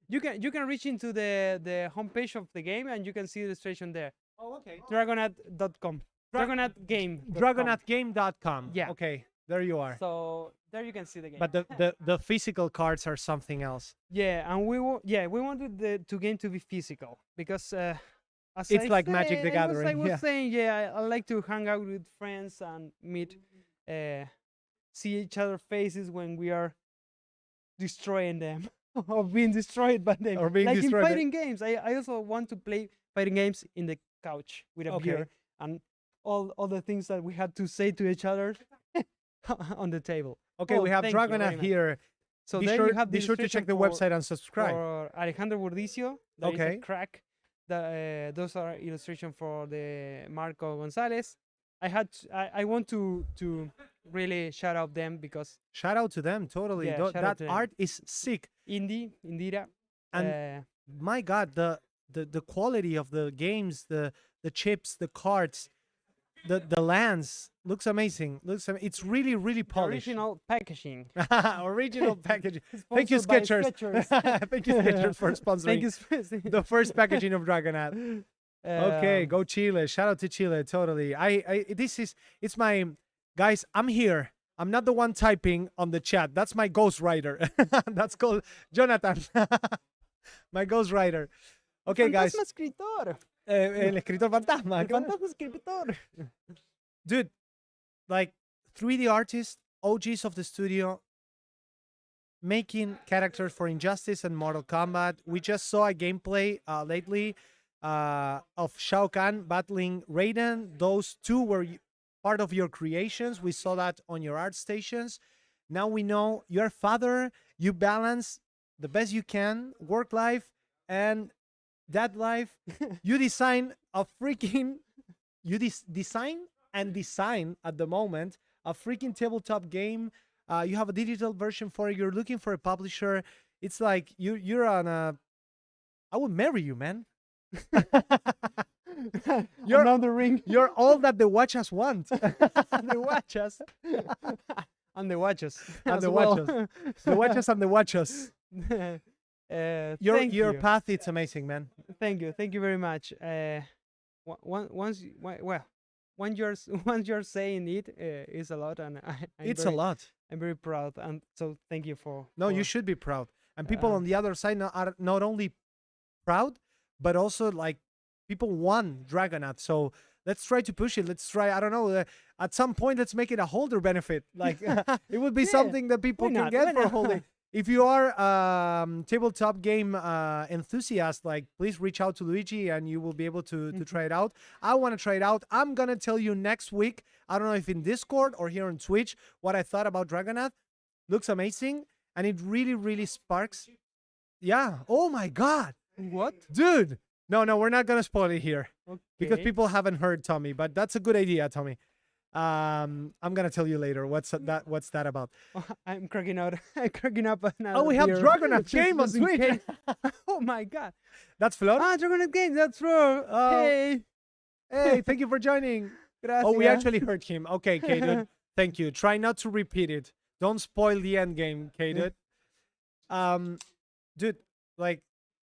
You can reach into the homepage of the game and you can see the illustration there. Oh, okay. Dragonaut.com. Dra- Dragonautgame. Dragonautgame.com. Yeah. Okay, there you are. So there you can see the game. But the physical cards are something else. yeah, and we wanted the game to be physical because as It's I like Magic the I Gathering, was yeah. saying, yeah, I like to hang out with friends and meet, see each other faces when we are destroying them or being destroyed by them. Or being like destroyed in by- fighting games. I also want to play fighting games in the couch with a Okay. beer and all the things that we had to say to each other on the table. Okay, Oh, we have thank you very Dragonaut much. here. So be there sure, you have be sure to illustration check the for- website and subscribe. For Alejandro Burdicio, that is Okay. a crack. Those are illustration for the Marco Gonzalez. I want to really shout out them because Shout out to them, totally. Yeah, shout out That to them. art is sick. Indira, And uh, my God, the quality of the games, the chips, the cards, the lands looks amazing. It's really, really the polished. original packaging. Original packaging. Thank you, Sponsored by Skechers. Thank you, Skechers, for sponsoring Thank you. Sp- the first packaging of Dragonaut. Okay, Um, go Chile. Shout out to Chile, totally. It's my guys. I'm here. I'm not the one typing on the chat. That's my ghostwriter. That's called Jonathan. My ghostwriter. Okay, guys. Fantasma escritor. El escritor fantasma. El fantasma escritor. Dude, like 3D artists, OGs of the studio, making characters for Injustice and Mortal Kombat. We just saw a gameplay lately of Shao Kahn battling Raiden. Those two were part of your creations. We saw that on your art stations. Now we know you're a father. You balance the best you can, work life and that life. You design a freaking, you design and design at the moment a freaking tabletop game. You have a digital version for it. You're looking for a publisher. It's like you're on a. I would marry you, man. You're Another ring. You're all that the watchers want. The watchers. And the watchers. And as the well. watchers. The watchers and the watchers. Thank Your you. path, it's amazing, man. Thank you very much. Once once you're saying it is a lot, and It's a lot. I'm very proud, and so thank you for. No, you for- should be proud. And people Uh, on the other side are not only proud, but also like people want Dragonaut. So let's try to push it. Let's try. I don't know. At some point, let's make it a holder benefit. Like it would be Yeah, something that people why can not? get Why for not? holding. If you are tabletop game enthusiast, like please reach out to Luigi and you will be able to try it out. I want to try it out. I'm gonna tell you next week. I don't know if in Discord or here on Twitch what I thought about Dragonaut. Looks amazing and it really, really sparks. Yeah. Oh my God, What? dude. No, we're not gonna spoil it here because Okay. people haven't heard Tommy. But that's a good idea, Tommy. I'm gonna tell you later. What's that about? I'm cracking out. I'm cracking up. Oh, we have Dragonaut game on just in Twitch. case. Oh my God. That's Flor. Dragonaut game. That's Flor. Oh. Hey. Hey, thank you for joining. Oh, we Gracias. actually heard him. Okay, K dude. Thank you. Try not to repeat it. Don't spoil the end game, K dude. Dude, like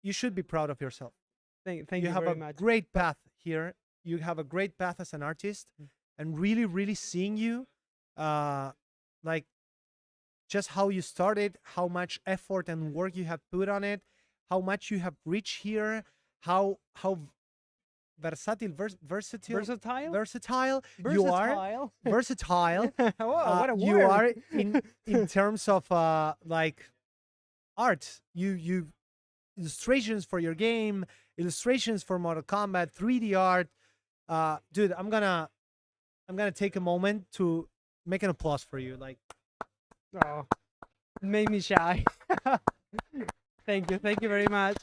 you should be proud of yourself. Thank You you have very a much. great path here. You have a great path as an artist, Mm. and really, really seeing you, like just how you started, how much effort and work you have put on it, how much you have reached here, how versatile, Versatile? versatile you are, Versatile? versatile. Whoa, what a You word! are in terms of like art. You illustrations for your game, illustrations for Mortal Kombat, 3D art. Dude, I'm gonna take a moment to make an applause for you. Like, Oh, it made me shy. Thank you very much.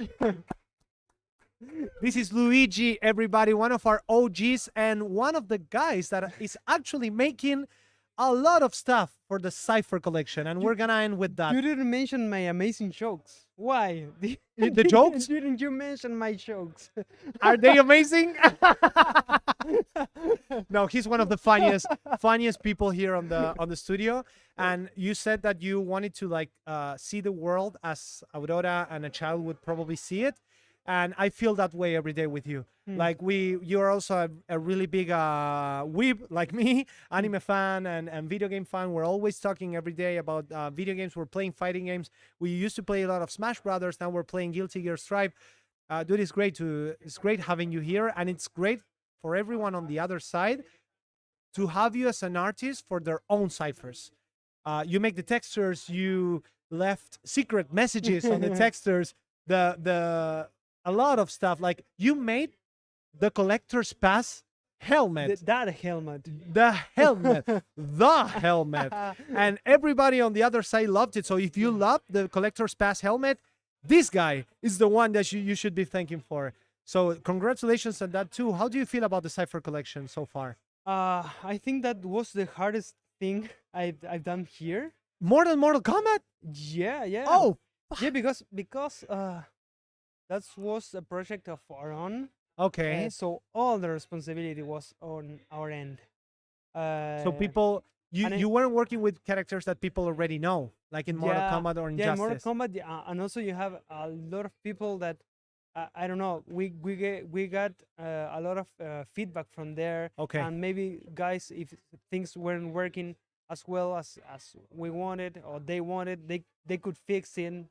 this is Luigi, everybody, one of our OGs and one of the guys that is actually making a lot of stuff for the Cypher collection, and we're gonna end with that. You didn't mention my amazing jokes. Why? The jokes? Didn't you mention my jokes? Are they amazing? No, he's one of the funniest people here on the studio. And you said that you wanted to like see the world as Aurora and a child would probably see it. And I feel that way every day with you. Like you're also a really big weeb like me, anime fan and video game fan. We're always talking every day about video games. We're playing fighting games. We used to play a lot of Smash Brothers. Now we're playing Guilty Gear Stripe. Dude, it's great having you here, and it's great for everyone on the other side to have you as an artist for their own ciphers. You make the textures. You left secret messages on the textures. The a lot of stuff. Like you made the collector's pass helmet. That helmet. The helmet. The helmet. And everybody on the other side loved it. So if you love the collector's pass helmet, this guy is the one that you should be thanking for. So congratulations on that too. How do you feel about the Cypher collection so far? I think that was the hardest thing I've done here. More than Mortal Kombat? Yeah. Oh, Yeah, because that was a project of our own. okay. So all the responsibility was on our end. So people, and you weren't working with characters that people already know, like in Mortal Yeah, Kombat or yeah, Mortal Injustice. Kombat, and also you have a lot of people that I don't know. We got a lot of feedback from there, Okay. and maybe guys, if things weren't working as well as we wanted or they wanted, they could fix them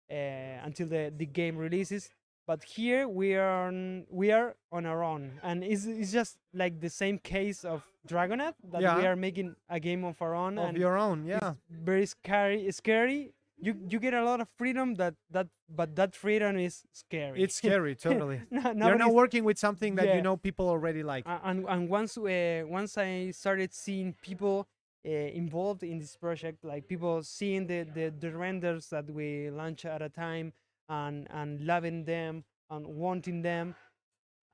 until the game releases. But here we are on our own, and it's just like the same case of Dragonet that we Yeah. are making a game of our own, Of and your own, yeah. it's very scary. You get a lot of freedom but that freedom is scary. It's scary, totally. No, You're nobody's- not working with something that Yeah. you know people already like. and once I started seeing people involved in this project, like people seeing the renders that we launch at a time and loving them and wanting them,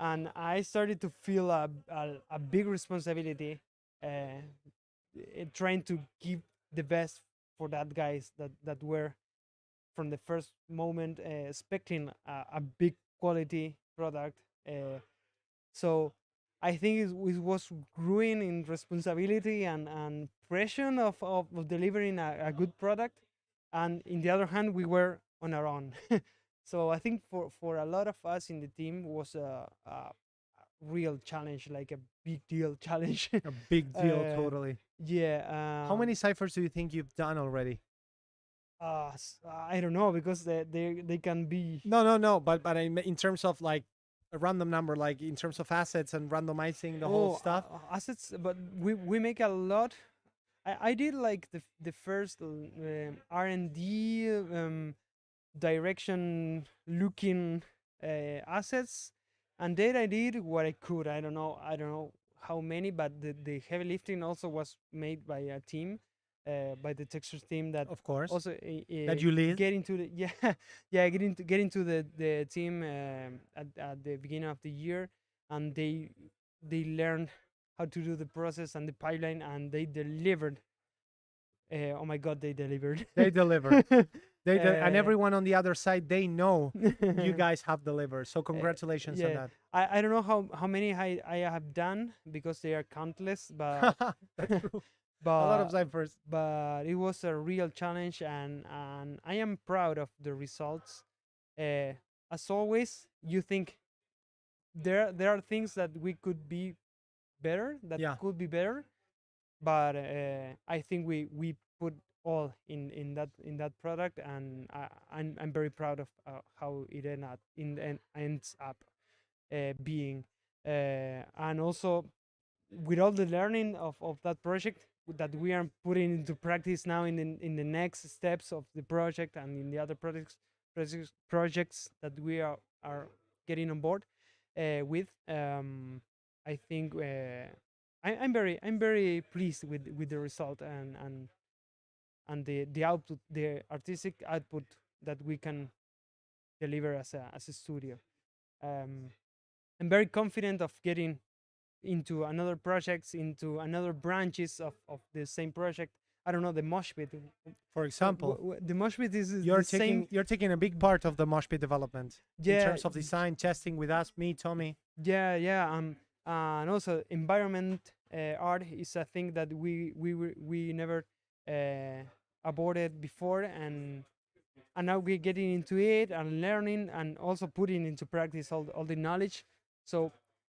and I started to feel a big responsibility, trying to give the best for that guys that were from the first moment expecting a big quality product. So I think it was growing in responsibility and pressure of delivering a good product. And in the other hand, we were on our own. So I think for a lot of us in the team was a real challenge, like a big deal challenge. A big deal, Uh, totally. Yeah. How many ciphers do you think you've done already? I don't know because they can be. No. But in terms of like a random number, like in terms of assets and randomizing the whole stuff. Assets, but we make a lot. I did like the first R&D direction looking assets, and then I did what I could. I don't know how many, but the heavy lifting also was made by a team, by the textures team that Of course. also That you lead? get into the get into the team at the beginning of the year, and they learned how to do the process and the pipeline, and they delivered. Oh my God, they delivered. They delivered. And Uh, everyone on the other side, they know you guys have delivered. So congratulations on yeah. that. I don't know how many I have done because they are countless, but That's true. A lot of but ciphers. it was a real challenge, and I am proud of the results. As always, you think there are things that we could be better, that Yeah. could be better, but I think we put all in that product, and I'm very proud of how it ends up being, and also with all the learning of that project that we are putting into practice now in the next steps of the project and in the other projects that we are getting on board with. I think I'm very pleased with the result, and the output, the artistic output that we can deliver as a studio. um, I'm very confident of getting into another projects, into another branches of the same project. I don't know, the mosh pit. For example, The mosh pit is the same. you're taking a big part of the mosh pit development in Yeah, terms of design, testing with us, me, Tommy. yeah. And also environment art is a thing that we never uh, aborted before, and now we're getting into it and learning and also putting into practice all the knowledge. So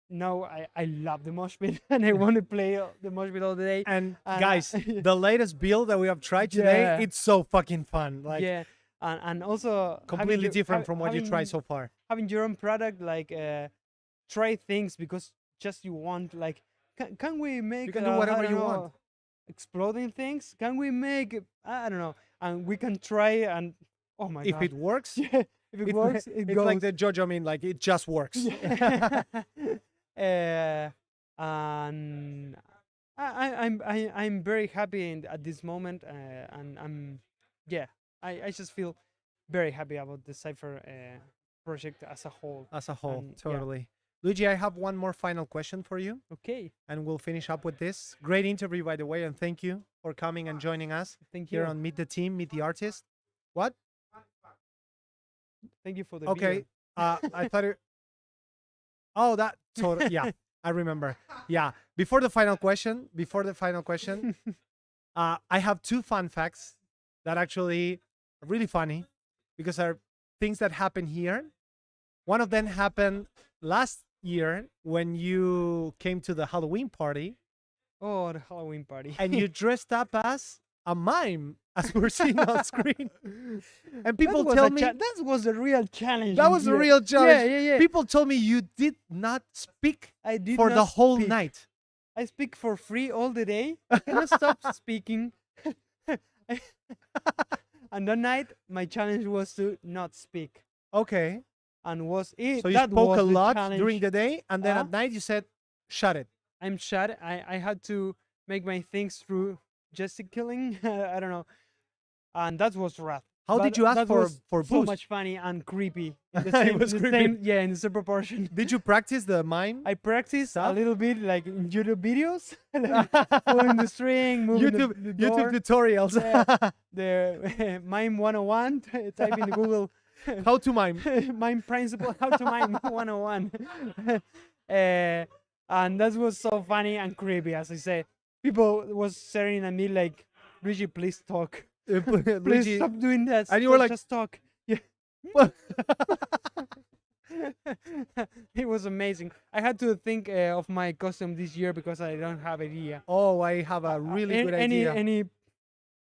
now I love the mosh pit and I want to play the mosh pit all the day. And And guys, the latest build that we have tried today, Yeah. it's so fucking fun. Like yeah, and also completely different from what you tried so far. having your own product, like try things because just you want, like, can we make You can do whatever I don't you know, want. exploding things? Can we make I don't know, and we can try, and oh my If god. it works, Yeah, if it works, it it's goes. like the Jojo meme, like it just works. Yeah. And I'm very happy at this moment, and I'm yeah, I just feel very happy about the Cypher project as a whole. As a whole, And, yeah. totally. Luigi, I have one more final question for you, Okay, and we'll finish up with this. Great interview, by the way, and thank you for coming and joining us thank you. here on Meet the Team, Meet the Artist. What? Thank you for the Okay. I thought it. Oh, that. Totally. Yeah, I remember. Yeah. Before the final question, I have two fun facts that actually are really funny because are things that happen here. One of them happened last year when you came to the Halloween party Oh, the Halloween party. and you dressed up as a mime, as we're seeing on screen. And people tell me that was a real challenge. that in was a here. real challenge. Yeah. People told me you did not speak I did for not the whole speak. night. I speak for free all the day. I cannot stop speaking. And that night, my challenge was to not speak, Okay. and was it. So you that spoke was a the lot challenge. during the day, and then Uh-huh. at night you said, "Shut it." I'm shut. I had to make my things through gesticulating. I don't know, and that was rough. How But did you ask that for was for so boost? much funny and creepy. In the It same, was in the creepy. same, yeah, in the same proportion. Did you practice the mime? I practiced a Stuff? little bit, like in YouTube videos, like pulling the string, moving the door. YouTube tutorials. Yeah. The mime 101. Type in Google How to mime? mime principle, how to mime 101. And that was so funny and creepy. As I said, people was staring at me like, Luigi, please talk. Please Luigi, stop doing that. and you were like- just talk. Yeah. It was amazing. I had to think of my costume this year because I don't have idea. oh, I have a really good any idea. any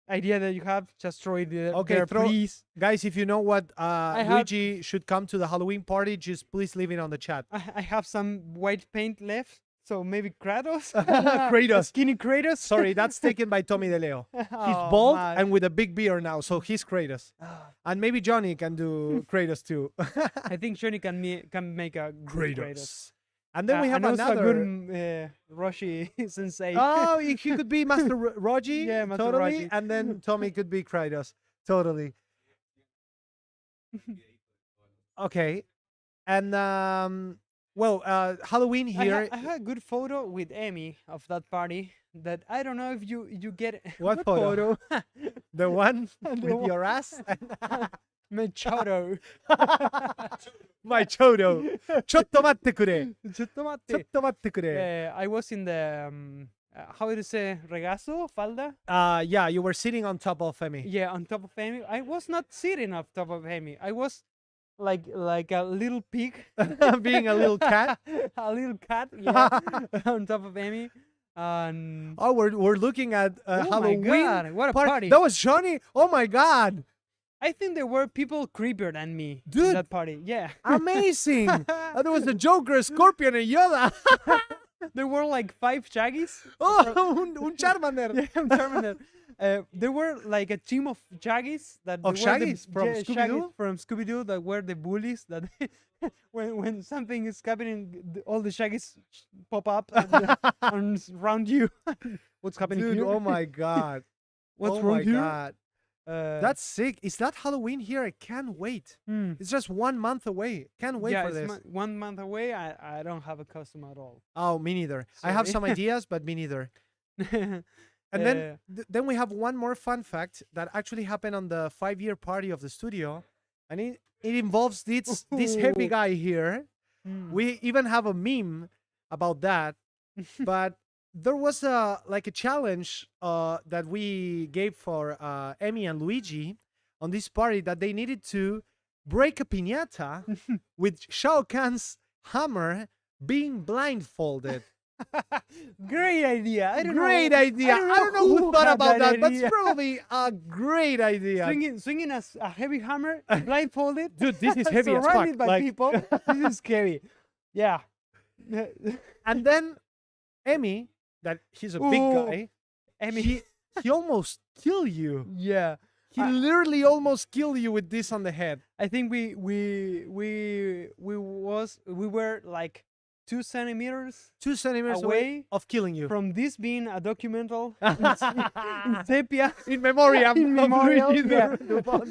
idea that you have, just throw it there, Okay, there, throw- please. Guys, if you know what have- Luigi should come to the Halloween party, just please leave it on the chat. I have some white paint left, so maybe Kratos. Kratos. Skinny Kratos. Sorry, that's taken by Tommy De Leo. He's Oh, bald man. and with a big beard now, so he's Kratos. And maybe Johnny can do Kratos too. I think Johnny can make a good Kratos. And then we have and also another. a good Roshi sensei. Oh, he could be Master Roji. Yeah, Master totally. Roji. And then Tommy could be Kratos. Totally. Okay. And well, Halloween here. I had a good photo with Emmy of that party. That I don't know if you get What photo? The one The with one- your ass. Machado. My chodo. ちょっと待ってくれ。ちょっと待って。ちょっと待ってくれ。 I was in the how do you say regazo, falda? Yeah, you were sitting on top of Emi. Yeah, on top of Amy. I was not sitting on top of Amy. I was like a little pig, Being a little cat. a little cat. Yeah, on top of Amy. And Oh, we're looking at oh my Halloween god, what a party! That was Johnny. Oh my god, I think there were people creepier than me in Dude. that party. Yeah, amazing! There was the Joker, a Scorpion, and Yoda. there were like 5 Shaggies. Oh, un Charmander. Yeah, I'm Terminator. There were like a team of Shaggies that Of they were Shaggies from Shaggies Scooby-Doo? from Scooby-Doo that were the bullies that when something is happening, all the Shaggies pop up and around you. What's happening Dude, here? oh my god. What's oh wrong my here? god. That's sick. Is that Halloween here? I can't wait. Hmm. It's just 1 month away. Can't wait yeah, for it's this. 1 month away. I don't have a custom at all. Oh, me neither. I have Sorry. some ideas, but me neither. And then then we have one more fun fact that actually happened on the 5-year party of the studio, and it involves this heavy Ooh. guy here. Hmm. We even have a meme about that, but there was a challenge that we gave for Emmy and Luigi on this party that they needed to break a piñata with Shao Kahn's hammer being blindfolded. Great idea. I don't Great know. idea. I don't know who thought had about that. That's idea. probably a great idea. Swinging a heavy hammer, blindfolded. Dude, this is heavy as fuck. Surrounded by Like- people. This is scary. Yeah. And then Emmy, that he's a big Ooh. guy, Emmy. he almost killed you. Yeah. He literally almost killed you with this on the head. I think we were like 2 centimeters 2 centimeters away away of killing you. from this being a documental in sepia. In memoriam. In of memorial, Luigi yeah. the Bond.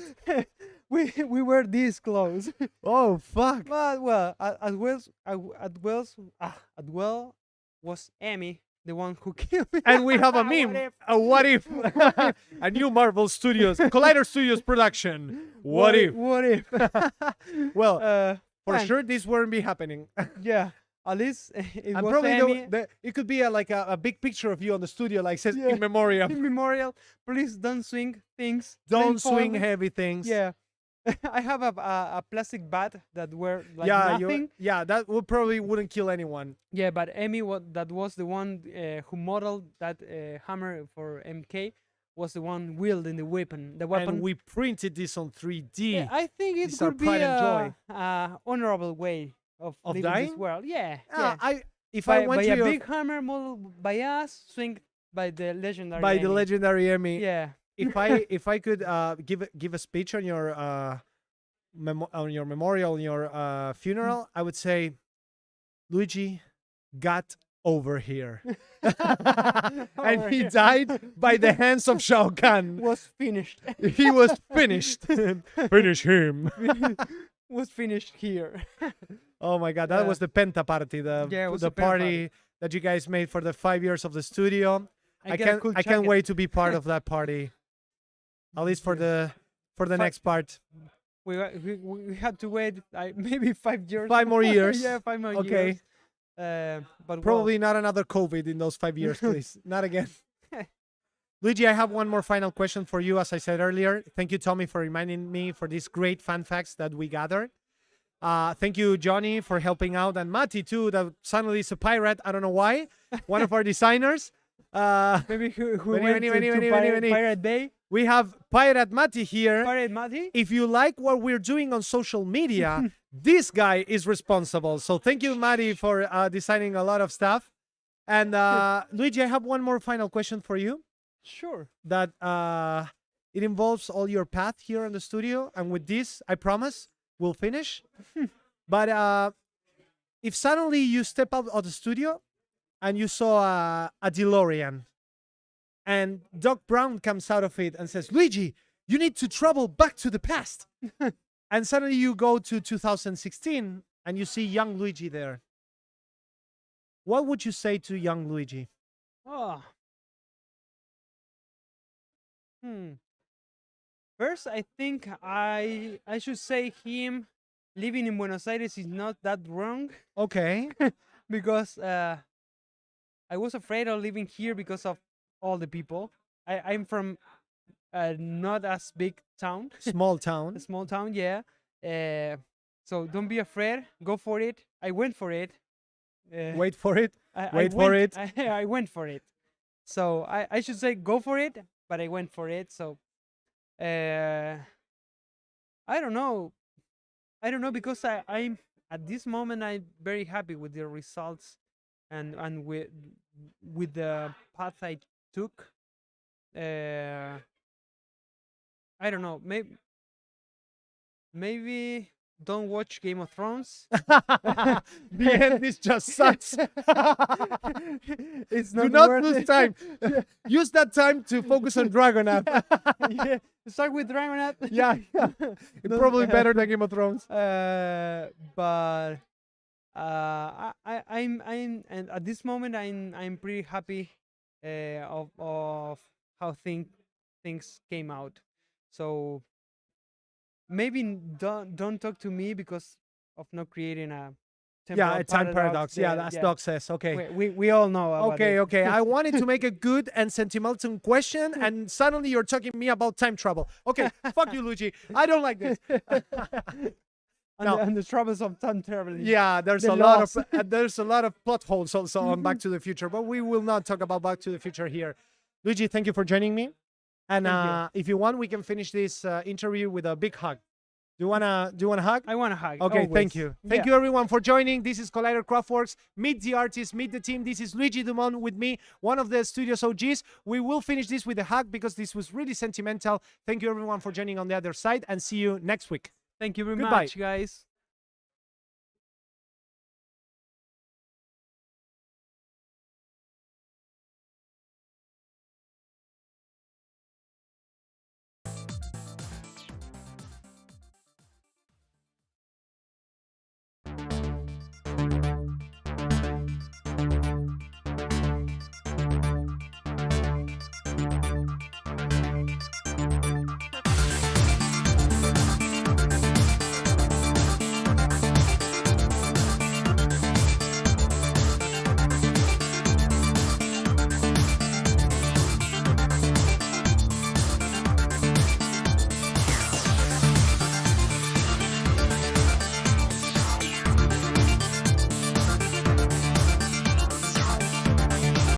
we were this close. Oh, fuck. But well, as well was Amy the one who killed me. And we have a What meme. if? A what if? A new Marvel Studios, Collider Studios production. What if? What if? Well, for fine. sure this wouldn't be happening. Yeah. At least it And was probably Amy. it could be a big picture of you on the studio, like says Yeah. in memoriam. In memorial, please don't swing things. Don't swing blindfolded. heavy things. Yeah. I have a plastic bat that were like yeah, nothing. that would probably wouldn't kill anyone. Yeah, but Amy, that was the one who modeled that hammer for MK, was the one wielding the weapon. The weapon. And we printed this on 3D. Yeah, I think it It's our could be pride and a, joy. honorable way of living dying? this world. Yeah. Ah, yeah. if by I went by to a your, big hammer modeled by us, swing by the legendary. by the Amy. legendary Emmy, Yeah. if I could give a speech on your memorial, on your funeral, I would say, Luigi got over here, and he died by the hands of Shao Kahn. Was finished. He was finished. Finish him. Was finished here. Oh my god, that was the Penta party, Yeah, it was the the Penta party party. that you guys made for the 5 years of the studio. I get a can't cool I can't jacket. wait to be part of that party. At least for the next part. We had to wait maybe 5 years. 5 more years. Yeah, 5 more Okay. years. But Probably not another COVID in those 5 years, please. Not again. Luigi, I have one more final question for you. As I said earlier, thank you, Tommy, for reminding me for these great fun facts that we gathered. Thank you, Johnny, for helping out, and Mati too. That suddenly is a pirate. I don't know why. One of our designers. maybe who Vení, went vení, to, vení, to vení, Pirate, vení. Pirate Bay. We have Pirate Mati here. Pirate Mati. If you like what we're doing on social media, this guy is responsible. So thank you, Mati, for designing a lot of stuff. And Luigi, I have one more final question for you. Sure. That it involves all your path here in the studio. And with this, I promise, we'll finish. But if suddenly you step out of the studio and you saw a DeLorean, and Doc Brown comes out of it and says, Luigi, you need to travel back to the past. And suddenly you go to 2016 and you see young Luigi there. What would you say to young Luigi? Oh. First, I think I should say him living in Buenos Aires is not that wrong Okay. because I was afraid of living here because of all the people. I'm from not as big town, Small a town. small town, yeah. Uh, so don't be afraid. Go for it. I went for it. Wait for it. I Wait for went. it. I went for it. So I should say go for it, but I went for it. So uh, I don't know. I don't know because I'm at this moment I'm very happy with the results and with the path I took. Uh, I don't know. Maybe don't watch Game of Thrones. The end is just sucks. It's Do not not worth lose it. time. Use that time to focus on Dragon App. Yeah, start with Dragon App. Yeah, yeah. No, Probably better than Game of Thrones. But I'm and at this moment I'm pretty happy of how things came out. So maybe don't talk to me because of not creating a Yeah, temporal a time paradox. paradox. Yeah, that's Yeah, Doc says. Okay. we all know about Okay, it. okay. I wanted to make a good and sentimental question, and suddenly you're talking to me about time travel. Okay, fuck you, Luigi. I don't like this. And, No. and the troubles of time traveling. Yeah, there's The a lot loss. of there's a lot of plot holes also on Back to the Future, but we will not talk about Back to the Future here. Luigi, thank you for joining me. And Thank you. if you want, we can finish this interview with a big hug. Do you wanna hug? I want to hug. Okay, always. thank you. Thank Yeah. you everyone for joining. This is Collider Craftworks. Meet the artist, meet the team. This is Luigi Dumont with me, one of the studio's OGs. We will finish this with a hug because this was really sentimental. Thank you everyone for joining on the other side, and see you next week. Thank you very Goodbye. much, guys.